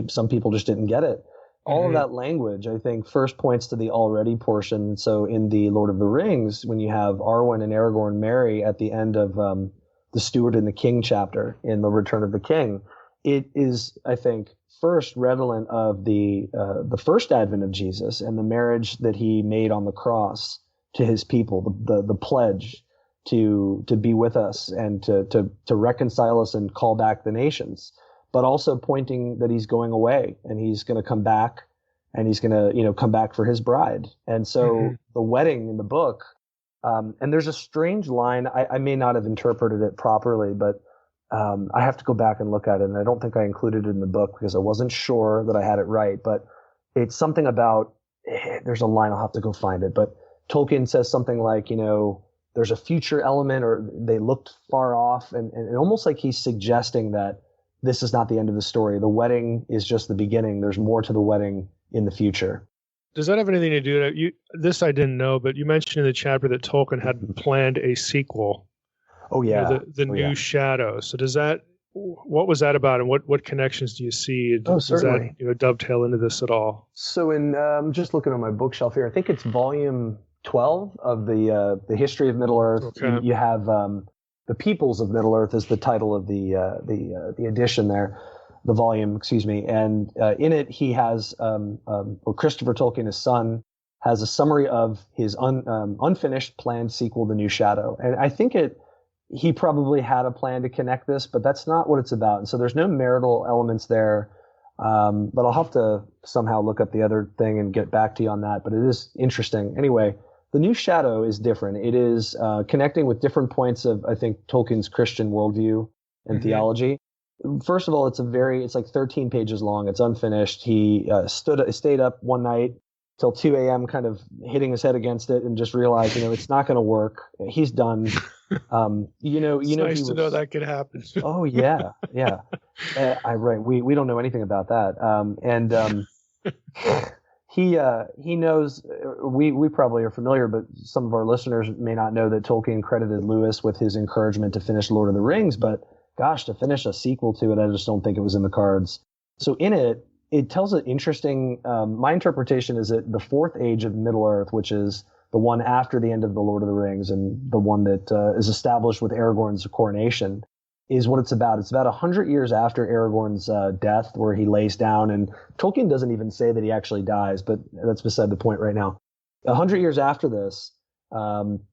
Some people just didn't get it. All of that language, I think, first points to the already portion. So in the Lord of the Rings, when you have Arwen and Aragorn marry at the end of the Steward and the King chapter in The Return of the King, it is, I think, first redolent of the first advent of Jesus and the marriage that he made on the cross to his people, the pledge to be with us and to reconcile us and call back the nations, but also pointing that he's going away and he's going to come back and he's going to come back for his bride. And so the wedding in the book, and there's a strange line. I may not have interpreted it properly, but I have to go back and look at it, and I don't think I included it in the book because I wasn't sure that I had it right. But it's something about, there's a line, I'll have to go find it, but Tolkien says something like, there's a future element, or they looked far off, and almost like he's suggesting that this is not the end of the story. The wedding is just the beginning. There's more to the wedding in the future. Does that have anything to do with this? I didn't know, but you mentioned in the chapter that Tolkien had planned a sequel. Oh yeah, the New Shadow. So what was that about, and what connections do you see? Does certainly. That dovetail into this at all? So I'm just looking on my bookshelf here. I think it's volume 12 of the History of Middle Earth. Okay. You have the Peoples of Middle Earth is the title of the edition there, the volume, excuse me. And in it, he has Christopher Tolkien, his son, has a summary of his unfinished planned sequel, The New Shadow. And I think he probably had a plan to connect this, but that's not what it's about. And so there's no marital elements there. But I'll have to somehow look up the other thing and get back to you on that. But it is interesting. Anyway, The New Shadow is different. It is connecting with different points of, I think, Tolkien's Christian worldview and theology. First of all, it's like 13 pages long. It's unfinished. He stayed up one night till 2 a.m. kind of hitting his head against it and just realized, it's not going to work. He's done. It's nice to know that could happen. Oh yeah. Right. We don't know anything about that. He knows. We probably are familiar, but some of our listeners may not know that Tolkien credited Lewis with his encouragement to finish Lord of the Rings. But gosh, to finish a sequel to it, I just don't think it was in the cards. So in it tells an interesting. My interpretation is that the fourth age of Middle Earth, which is the one after the end of the Lord of the Rings and the one that is established with Aragorn's coronation, is what it's about. It's about 100 years after Aragorn's death, where he lays down, and Tolkien doesn't even say that he actually dies, but that's beside the point right now. 100 years after this,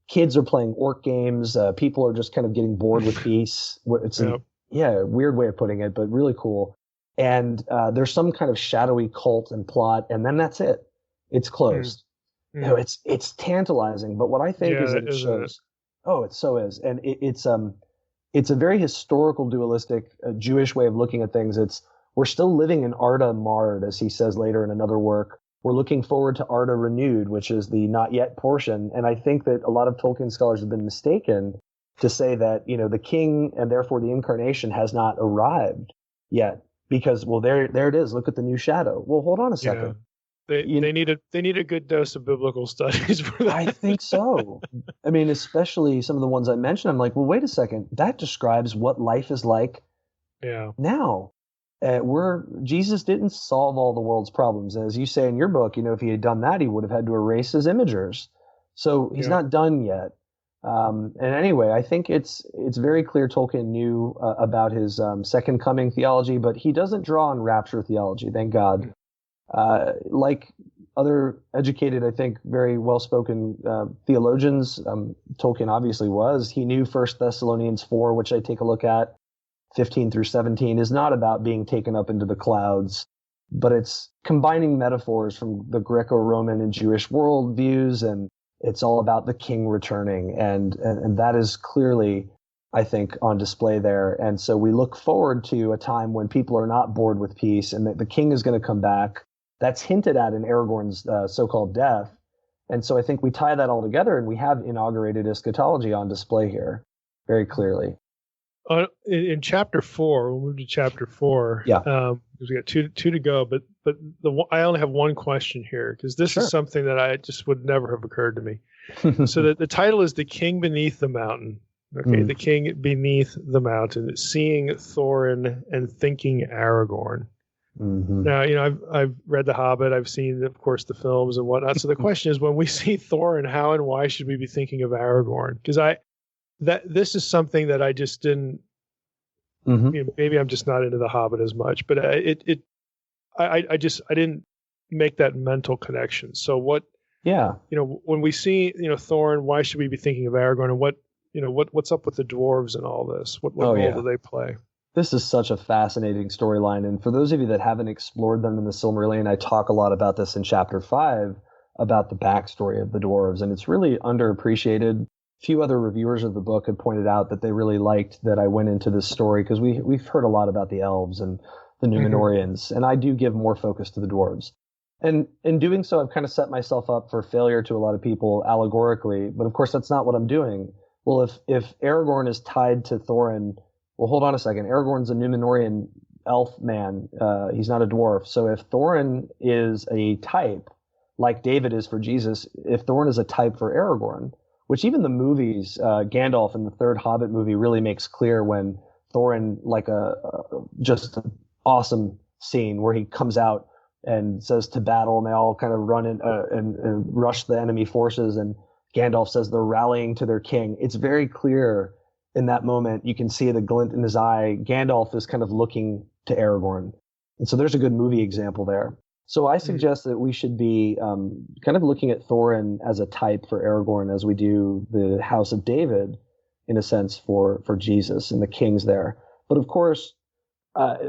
kids are playing orc games. People are just kind of getting bored with peace. It's a weird way of putting it, but really cool. And there's some kind of shadowy cult and plot, and then that's it. It's closed. It's tantalizing, but what I think is that it shows. Oh, it so is, and it's a very historical, dualistic, Jewish way of looking at things. We're still living in Arda Marred, as he says later in another work. We're looking forward to Arda Renewed, which is the not yet portion. And I think that a lot of Tolkien scholars have been mistaken to say that, the king and therefore the incarnation has not arrived yet. Because, well, there it is. Look at the New Shadow. Well, hold on a second. Yeah. They need a good dose of biblical studies for that. I think so. I mean, especially some of the ones I mentioned. I'm like, well, wait a second. That describes what life is like now. Jesus didn't solve all the world's problems. As you say in your book, if he had done that, he would have had to erase his imagers. So he's not done yet. And anyway, I think it's very clear Tolkien knew about his second coming theology, but he doesn't draw on rapture theology, thank God. Like other educated, I think, very well-spoken theologians, Tolkien obviously was. He knew 1 Thessalonians 4, which I take a look at, 15 through 17, is not about being taken up into the clouds, but it's combining metaphors from the Greco-Roman and Jewish worldviews, and it's all about the king returning. And that is clearly, I think, on display there. And so we look forward to a time when people are not bored with peace and that the king is going to come back. That's hinted at in Aragorn's so-called death. And so I think we tie that all together, and we have inaugurated eschatology on display here very clearly. In chapter 4, we'll move to chapter 4. Yeah. Because we got two to go, but I only have one question here, because this Sure. is something that I just would never have occurred to me. So the title is The King Beneath the Mountain. Okay, The King Beneath the Mountain, seeing Thorin and thinking Aragorn. Mm-hmm. Now, I've read The Hobbit. I've seen, of course, the films and whatnot. So the question is, when we see Thorin, how and why should we be thinking of Aragorn? Because this is something that I just didn't. Mm-hmm. Maybe I'm just not into The Hobbit as much, but I didn't make that mental connection. So what? Yeah. When we see Thorin, why should we be thinking of Aragorn? And what's up with the dwarves and all this? What role do they play? This is such a fascinating storyline. And for those of you that haven't explored them in the Silmarillion, I talk a lot about this in chapter 5, about the backstory of the dwarves. And it's really underappreciated. Few other reviewers of the book had pointed out that they really liked that I went into this story, because we've heard a lot about the elves and the Númenóreans, and I do give more focus to the dwarves. And in doing so, I've kind of set myself up for failure to a lot of people allegorically. But of course, that's not what I'm doing. Well, if Aragorn is tied to Thorin, well, hold on a second. Aragorn's a Númenórean elf man. He's not a dwarf. So if Thorin is a type, like David is for Jesus, if Thorin is a type for Aragorn, which even the movies, Gandalf in the third Hobbit movie really makes clear when Thorin, like just an awesome scene where he comes out and says to battle, and they all kind of run in and rush the enemy forces, and Gandalf says they're rallying to their king. It's very clear in that moment. You can see the glint in his eye. Gandalf is kind of looking to Aragorn. And so there's a good movie example there. So I suggest that we should be kind of looking at Thorin as a type for Aragorn, as we do the House of David, in a sense, for Jesus and the kings there. But of course,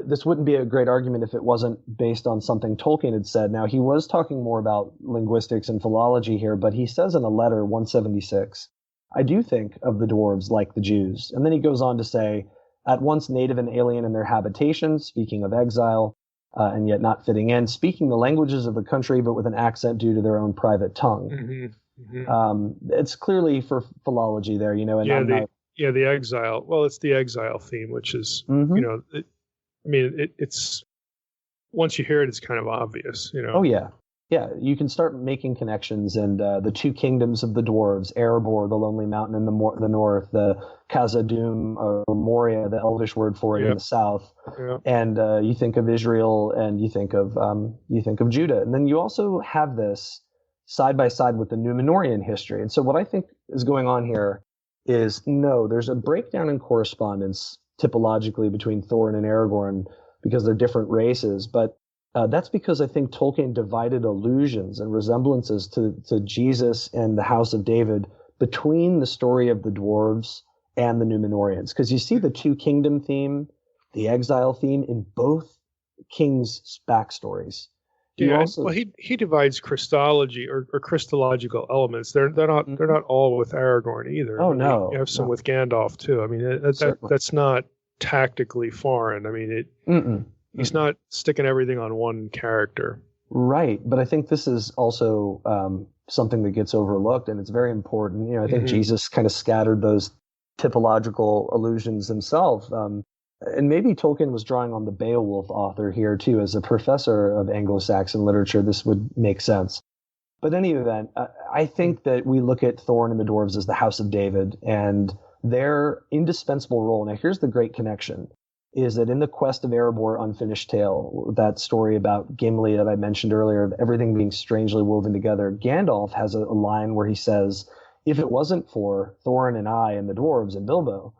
this wouldn't be a great argument if it wasn't based on something Tolkien had said. Now, he was talking more about linguistics and philology here, but he says in a letter, 176, I do think of the dwarves like the Jews. And then he goes on to say, at once native and alien in their habitations, speaking of exile, and yet not fitting in, speaking the languages of the country, but with an accent due to their own private tongue. Mm-hmm. Mm-hmm. It's clearly for philology there, and the exile. Well, it's the exile theme, which is, it's once you hear it, it's kind of obvious, Oh yeah. Yeah, you can start making connections, and the two kingdoms of the dwarves, Erebor, the lonely mountain in the north, the Khazad-dûm, or Moria, the Elvish word for it, in the south, and you think of Israel, and you think of Judah, and then you also have this side by side with the Númenórean history. And so what I think is going on here is there's a breakdown in correspondence typologically between Thorin and Aragorn because they're different races, but that's because I think Tolkien divided allusions and resemblances to Jesus and the House of David between the story of the dwarves and the Númenóreans. Because you see the two kingdom theme, the exile theme, in both kings' backstories. He divides Christology or Christological elements. They're not all with Aragorn either. Oh no, you have some with Gandalf too. I mean, that's not tactically foreign. I mean, he's not sticking everything on one character. Right. But I think this is also something that gets overlooked, and it's very important. I think Jesus kind of scattered those typological allusions himself. And maybe Tolkien was drawing on the Beowulf author here too. As a professor of Anglo-Saxon literature, this would make sense. But in any event, I think that we look at Thorin and the dwarves as the House of David and their indispensable role. Now, here's the great connection. Is that in the Quest of Erebor Unfinished Tale, that story about Gimli that I mentioned earlier, of everything being strangely woven together, Gandalf has a line where he says, if it wasn't for Thorin and I and the dwarves and Bilbo,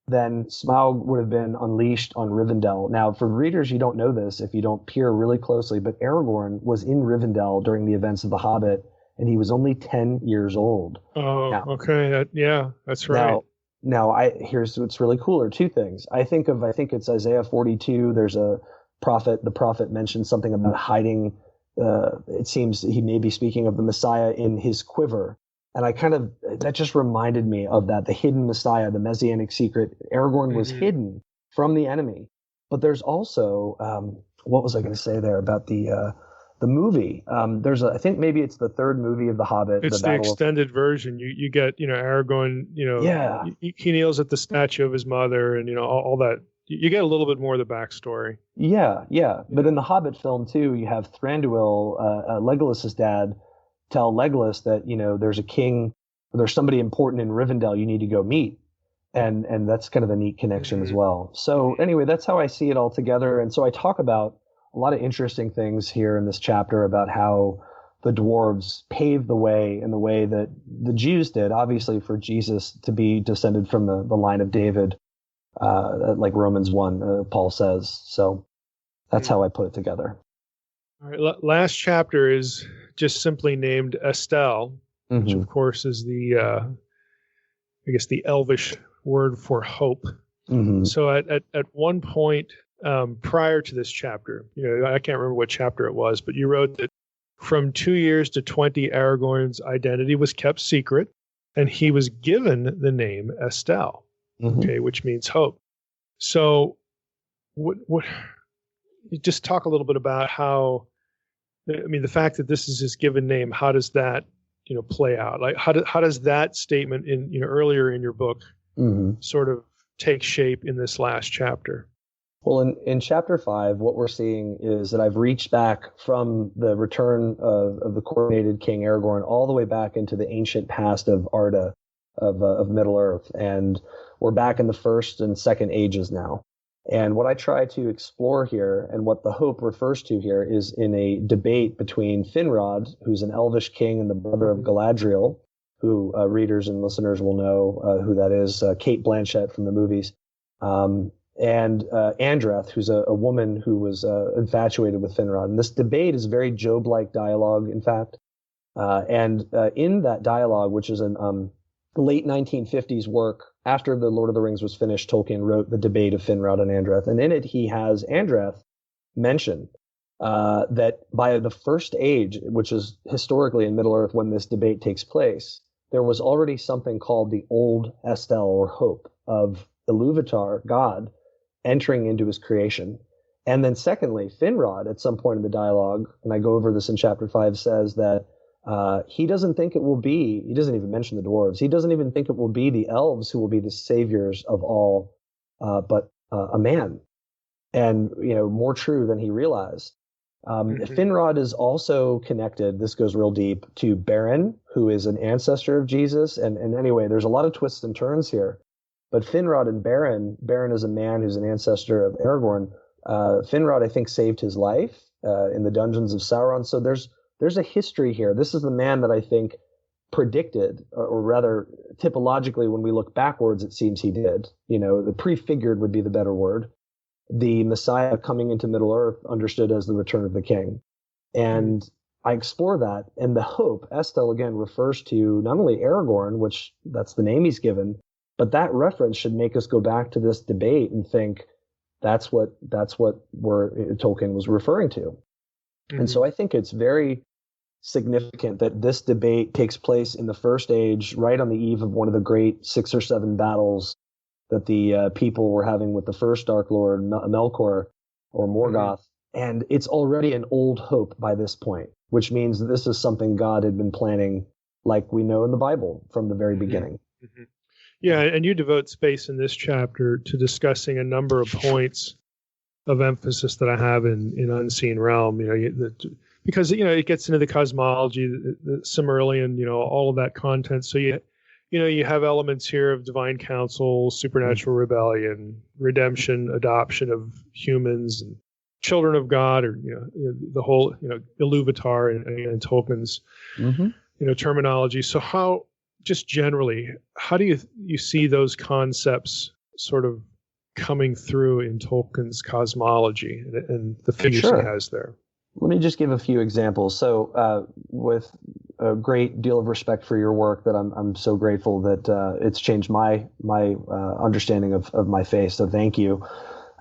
then Smaug would have been unleashed on Rivendell. Now, for readers, you don't know this if you don't peer really closely, but Aragorn was in Rivendell during the events of The Hobbit, and he was only 10 years old. Oh, now, okay. Yeah, that's right. Now, here's what's really cool are two things. I think it's Isaiah 42. There's a prophet. The prophet mentions something about hiding. It seems he may be speaking of the Messiah in his quiver. And that just reminded me of that, the hidden Messiah, the Messianic secret. Aragorn was hidden from the enemy. But there's also, what was I going to say there about the movie? I think maybe it's the third movie of The Hobbit. It's the extended version. You get, Aragorn, he kneels at the statue of his mother and, all that. You get a little bit more of the backstory. Yeah. But in the Hobbit film, too, you have Thranduil, Legolas's dad, tell Legolas that, there's a king, there's somebody important in Rivendell you need to go meet. And that's kind of a neat connection as well. So anyway, that's how I see it all together. And so I talk about a lot of interesting things here in this chapter about how the dwarves paved the way in the way that the Jews did, obviously for Jesus to be descended from the line of David, like Romans 1, Paul says. So that's how I put it together. All right, last chapter is just simply named Estelle, which of course is the Elvish word for hope. So at one point prior to this chapter, I can't remember what chapter it was, but you wrote that from 2 years to 20, Aragorn's identity was kept secret, and he was given the name Estelle, which means hope. So what you just talk a little bit about how, the fact that this is his given name, how does that, play out? Like how does that statement in, earlier in your book sort of take shape in this last chapter? Well, in chapter 5, what we're seeing is that I've reached back from the return of the coronated King Aragorn all the way back into the ancient past of Arda, of Middle-earth, and we're back in the first and second ages now. And what I try to explore here, and what the hope refers to here, is in a debate between Finrod, who's an elvish king and the brother of Galadriel, who readers and listeners will know who that is, Cate Blanchett from the movies, and Andreth, who's a woman who was infatuated with Finrod. And this debate is very Job-like dialogue, in fact. And in that dialogue, which is an late 1950s work, after The Lord of the Rings was finished, Tolkien wrote The Debate of Finrod and Andreth. And in it, he has Andreth mention that by the first age, which is historically in Middle-earth when this debate takes place, there was already something called the Old Estelle, or hope, of Iluvatar, God, entering into his creation. And then secondly, Finrod, at some point in the dialogue, and I go over this in chapter 5, says that he doesn't think it will be, he doesn't even mention the dwarves, he doesn't even think it will be the elves who will be the saviors of all, but a man. And, more true than he realized. Finrod is also connected, this goes real deep, to Beren, who is an ancestor of Jesus. And anyway, there's a lot of twists and turns here. But Finrod and Beren is a man who's an ancestor of Aragorn. Finrod, I think, saved his life in the dungeons of Sauron. So there's a history here. This is the man that I think predicted, or rather typologically, when we look backwards, it seems he did. The prefigured would be the better word. The Messiah coming into Middle-earth, understood as the return of the king. And I explore that. And the hope, Estelle, again, refers to not only Aragorn, which that's the name he's given, but that reference should make us go back to this debate and think that's what Tolkien was referring to. And so I think it's very significant that this debate takes place in the first age, right on the eve of one of the great 6 or 7 battles that the people were having with the first Dark Lord, Melkor, or Morgoth. And it's already an old hope by this point, which means that this is something God had been planning, like we know in the Bible, from the very beginning. Yeah, and you devote space in this chapter to discussing a number of points of emphasis that I have in Unseen Realm. Because it gets into the cosmology, the Silmarillion, all of that content. So you have elements here of divine counsel, supernatural rebellion, redemption, adoption of humans and children of God, or the whole Iluvatar and Tolkien's terminology. So how, just generally, how do you see those concepts sort of coming through in Tolkien's cosmology and the figures Sure. he has there. Let me just give a few examples. So, with a great deal of respect for your work, that I'm so grateful that it's changed my understanding of my faith. So, thank you.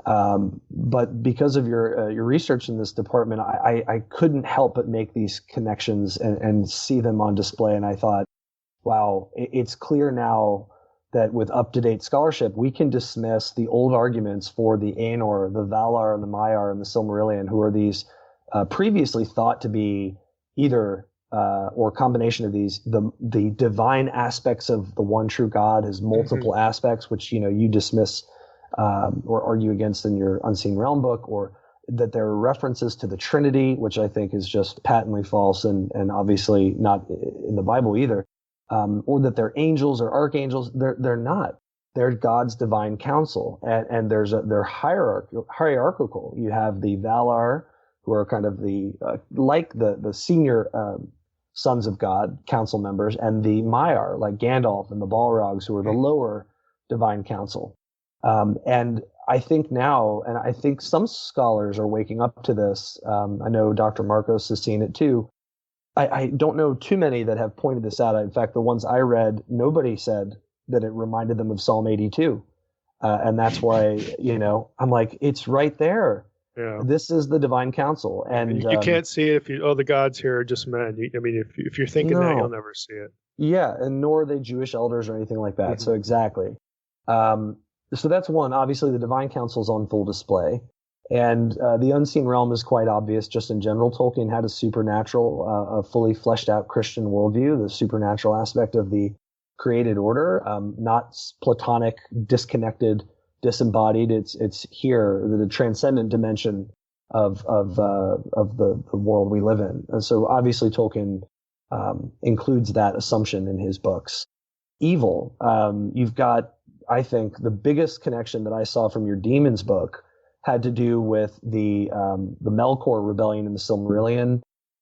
But because of your research in this department, I couldn't help but make these connections and see them on display. And I thought, wow, it's clear now that with up-to-date scholarship, we can dismiss the old arguments for the Aenor, the Valar, and the Maiar, and the Silmarillion, who are these previously thought to be either or a combination of these, the divine aspects of the one true God has multiple aspects, which you dismiss or argue against in your Unseen Realm book, or that there are references to the Trinity, which I think is just patently false and obviously not in the Bible either, or that they're angels or archangels. They're not. They're God's divine council, and they're hierarchical. You have the Valar, who are kind of the like the senior sons of God, council members, and the Maiar, like Gandalf and the Balrogs, who are the lower divine council. And I think now, and I think some scholars are waking up to this. I know Dr. Marcos has seen it too. I don't know too many that have pointed this out. In fact, the ones I read, nobody said that it reminded them of Psalm 82. And that's why, I'm like, it's right there. Yeah. This is the divine council. And you can't see it if the gods here are just men. If you're thinking that, you'll never see it. Yeah. And nor are they Jewish elders or anything like that. So exactly. So that's one. Obviously, the divine council is on full display. And the unseen realm is quite obvious just in general. Tolkien had a supernatural, a fully fleshed out Christian worldview, the supernatural aspect of the created order, not Platonic, disconnected, disembodied. It's here, the transcendent dimension of the world we live in. And so obviously Tolkien includes that assumption in his books. Evil, you've got, I think, the biggest connection that I saw from your Demons book had to do with the Melkor rebellion in the Silmarillion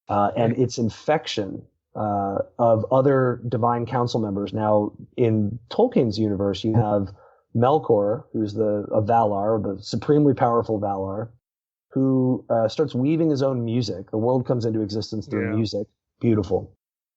and its infection of other divine council members. Now, in Tolkien's universe, you have Melkor, who's a Valar, the supremely powerful Valar, who starts weaving his own music. The world comes into existence through music. Beautiful.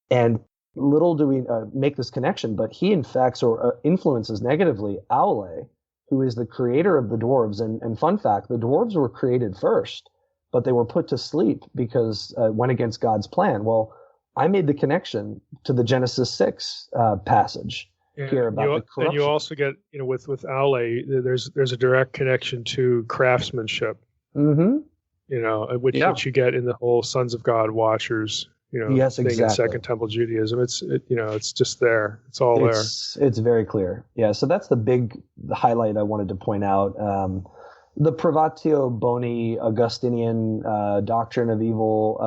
And little do we make this connection, but he infects or influences negatively Aule, who is the creator of the dwarves. And fun fact, the dwarves were created first, but they were put to sleep because went against God's plan. Well, I made the connection to the Genesis 6 passage here about the corruption. And you also get, with Aule, there's a direct connection to craftsmanship. Mm-hmm. Which you get in the whole Sons of God Watchers. Yes, thing exactly. In Second Temple Judaism, it's just there. It's all there. It's very clear. Yeah. So that's the highlight I wanted to point out. The Privatio Boni Augustinian doctrine of evil,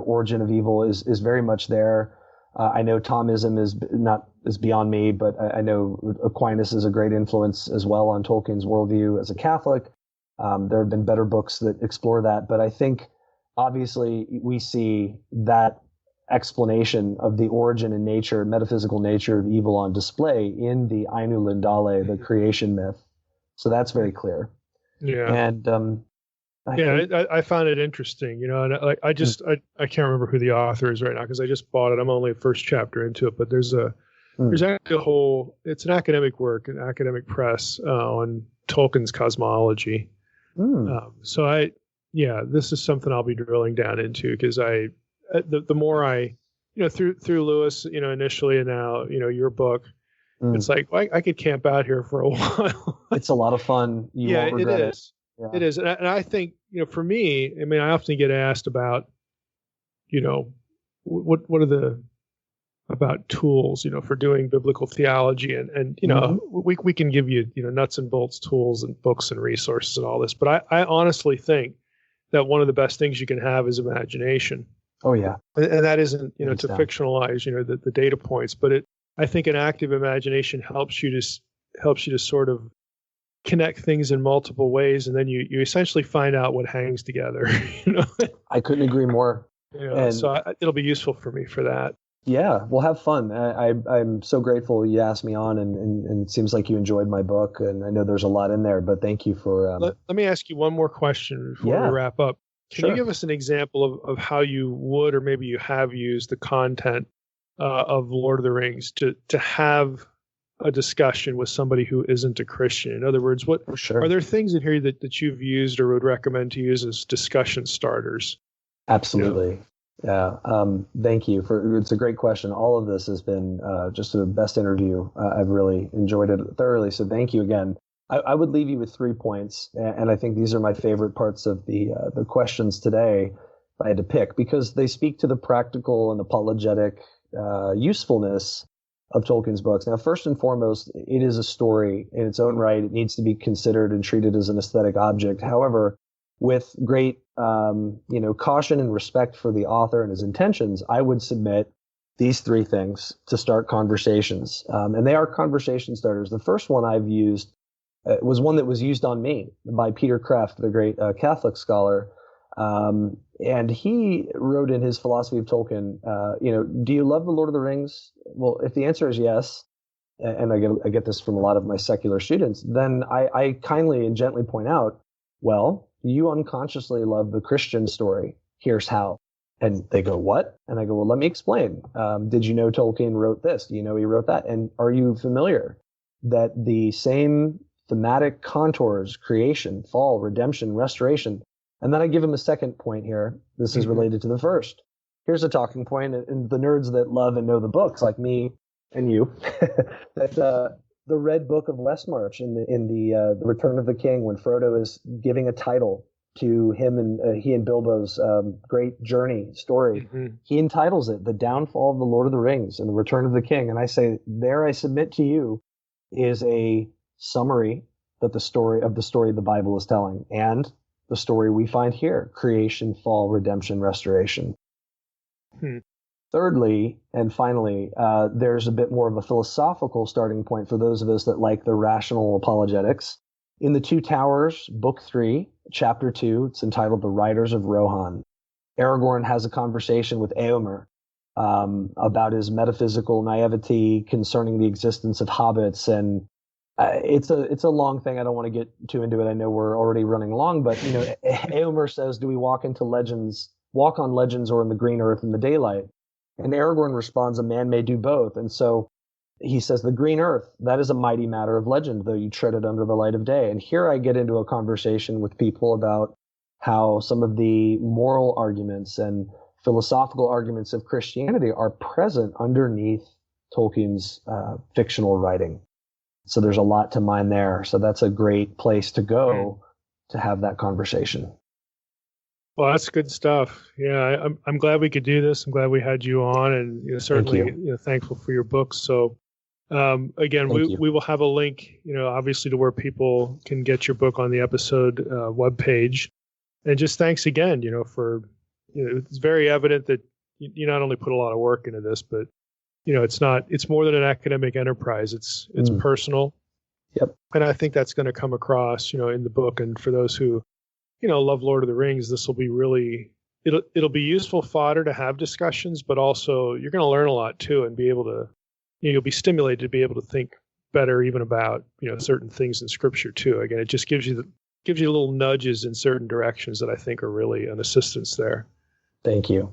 origin of evil is very much there. I know Thomism is beyond me, but I know Aquinas is a great influence as well on Tolkien's worldview as a Catholic. There have been better books that explore that, but I think obviously we see that explanation of the origin and nature, metaphysical nature of evil on display in the Ainu Lindale, the creation myth. So that's very clear. Yeah. And I found it interesting, and I can't remember who the author is right now because I just bought it. I'm only first chapter into it, but there's actually it's an academic work, an academic press on Tolkien's cosmology. This is something I'll be drilling down into because the more I, through Lewis, initially, and now, your book, it's like, I could camp out here for a while. It's a lot of fun. You won't regret it. Yeah. It is. And I think, for me, I often get asked about, what are about tools, for doing biblical theology and we can give you, nuts and bolts tools and books and resources and all this. But I honestly think that one of the best things you can have is imagination. Oh yeah. And that isn't, to fictionalize, the data points, but I think an active imagination helps you to sort of connect things in multiple ways. And then you essentially find out what hangs together, I couldn't agree more. So it'll be useful for me for that. Yeah, we'll have fun. I'm so grateful you asked me on, and it seems like you enjoyed my book, and I know there's a lot in there, but thank you for. Let me ask you one more question before we Yeah, wrap up. Can you sure. give us an example of how you would, or maybe you have used the content of Lord of the Rings to have a discussion with somebody who isn't a Christian? In other words, what For sure. are there things in here that you've used or would recommend to use as discussion starters? Absolutely. Yeah. Thank you for. It's a great question. All of this has been just the best interview. I've really enjoyed it thoroughly. So thank you again. I would leave you with 3 points, and I think these are my favorite parts of the questions today. If I had to pick, because they speak to the practical and apologetic usefulness of Tolkien's books. Now, first and foremost, it is a story in its own right. It needs to be considered and treated as an aesthetic object. However, with great caution and respect for the author and his intentions, I would submit these 3 things to start conversations. And they are conversation starters. The first one I've used was one that was used on me by Peter Kreeft, the great Catholic scholar. And he wrote in his philosophy of Tolkien, do you love the Lord of the Rings? Well, if the answer is yes, and I get this from a lot of my secular students, then I kindly and gently point out, well, you unconsciously love the Christian story. Here's how. And they go, what? And I go, well, let me explain. Did you know Tolkien wrote this? Do you know he wrote that? And are you familiar that the same thematic contours, creation, fall, redemption, restoration? And then I give him a second point here. This is related to the first. Here's a talking point, and the nerds that love and know the books, like me and you, that the Red Book of Westmarch in the Return of the King, when Frodo is giving a title to him and he and Bilbo's great journey story, he entitles it "The Downfall of the Lord of the Rings and the Return of the King." And I say, there, I submit to you, is a summary that the story of the Bible is telling, and the story we find here: creation, fall, redemption, restoration. Thirdly, and finally, there's a bit more of a philosophical starting point for those of us that like the rational apologetics. In The Two Towers, Book 3, Chapter 2, it's entitled The Riders of Rohan. Aragorn has a conversation with Éomer about his metaphysical naivety concerning the existence of hobbits, and it's a long thing. I don't want to get too into it. I know we're already running long, but Éomer says, "Do we walk on legends, or in the green earth in the daylight?" And Aragorn responds, "A man may do both." And so he says, "The green earth, that is a mighty matter of legend, though you tread it under the light of day." And here I get into a conversation with people about how some of the moral arguments and philosophical arguments of Christianity are present underneath Tolkien's fictional writing. So there's a lot to mine there. So that's a great place to go to have that conversation. Well, that's good stuff. Yeah, I'm glad we could do this. I'm glad we had you on, and certainly thankful for your books. So again, we will have a link, obviously, to where people can get your book on the episode webpage. And just thanks again, for it's very evident that you not only put a lot of work into this, but it's more than an academic enterprise. It's personal. Yep. And I think that's going to come across, in the book. And for those who love Lord of the Rings, this will be really, it'll be useful fodder to have discussions, but also you're going to learn a lot too, and be able to, you'll be stimulated to be able to think better even about, certain things in Scripture too. Again, it just gives you little nudges in certain directions that I think are really an assistance there. Thank you.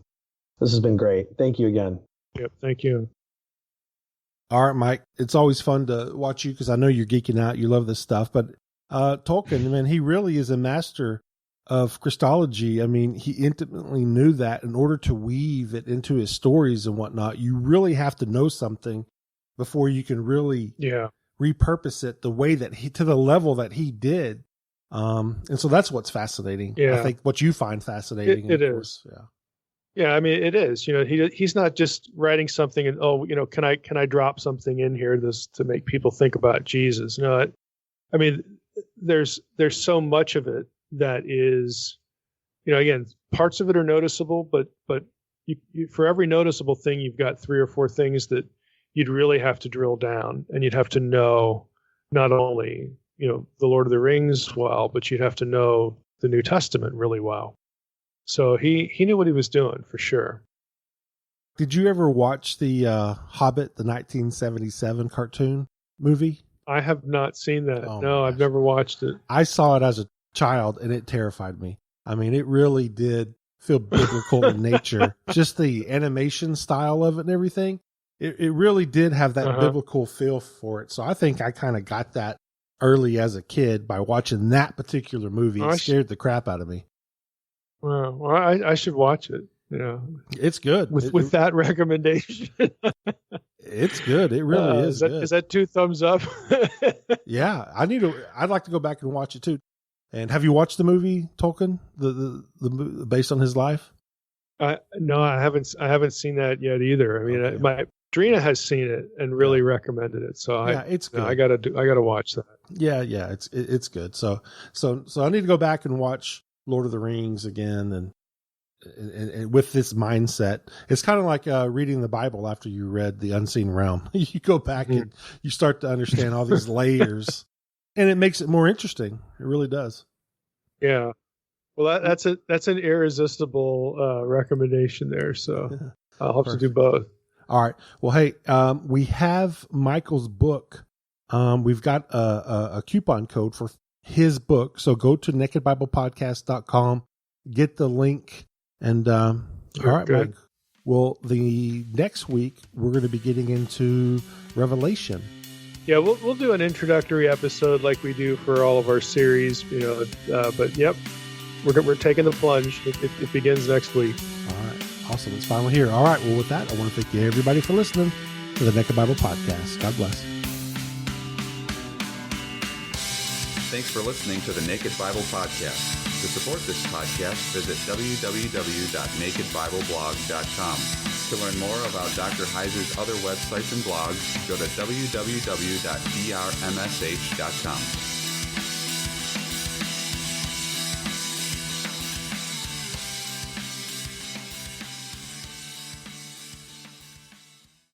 This has been great. Thank you again. Yep. Thank you. All right, Mike. It's always fun to watch you because I know you're geeking out. You love this stuff, but Tolkien, man, he really is a master of Christology. I mean, he intimately knew that in order to weave it into his stories and whatnot, you really have to know something before you can really repurpose it the way that to the level that he did. And so that's what's fascinating. Yeah. I think what you find fascinating. It is. Yeah. Yeah. I mean, it is, he's not just writing something and, can I drop something in here to make people think about Jesus? No, I mean, there's so much of it that is, again, parts of it are noticeable, but you, for every noticeable thing, you've got 3 or 4 things that you'd really have to drill down, and you'd have to know not only, the Lord of the Rings well, but you'd have to know the New Testament really well. So he knew what he was doing for sure. did you ever watch the Hobbit, the 1977 cartoon movie? I have not seen that. Oh, No, my I've gosh. never watched it. I saw it as a child, and it terrified me. I mean, it really did feel biblical in nature. Just the animation style of it and everything. It really did have that biblical feel for it. So I think I kind of got that early as a kid by watching that particular movie. It scared the crap out of me. Well, I should watch it. Yeah, It's good. with that recommendation. It's good. It really is good. Is that 2 thumbs up? Yeah, I'd like to go back and watch it too. And have you watched the movie Tolkien, the based on his life? No, I haven't seen that yet either. I mean, Okay. Drina has seen it and really recommended it. So It's good. I gotta watch that. Yeah, it's good. So I need to go back and watch Lord of the Rings again, and with this mindset. It's kind of like reading the Bible after you read The Unseen Realm. You go back and you start to understand all these layers, and it makes it more interesting. It really does. Yeah. Well, that's an irresistible recommendation there. So Yeah. I'll have to do both. All right. Well, hey, we have Michael's book. We've got a coupon code for his book. So go to nakedbiblepodcast.com, get the link. And all right, good. Mike. Well, the next week we're going to be getting into Revelation. Yeah, we'll do an introductory episode like we do for all of our series, but yep, we're taking the plunge. It begins next week. All right. Awesome. It's finally here. All right. Well, with that, I want to thank you, everybody, for listening to the Naked Bible Podcast. God bless. Thanks for listening to the Naked Bible Podcast. To support this podcast, visit www.nakedbibleblog.com. To learn more about Dr. Heiser's other websites and blogs, go to www.drmsh.com.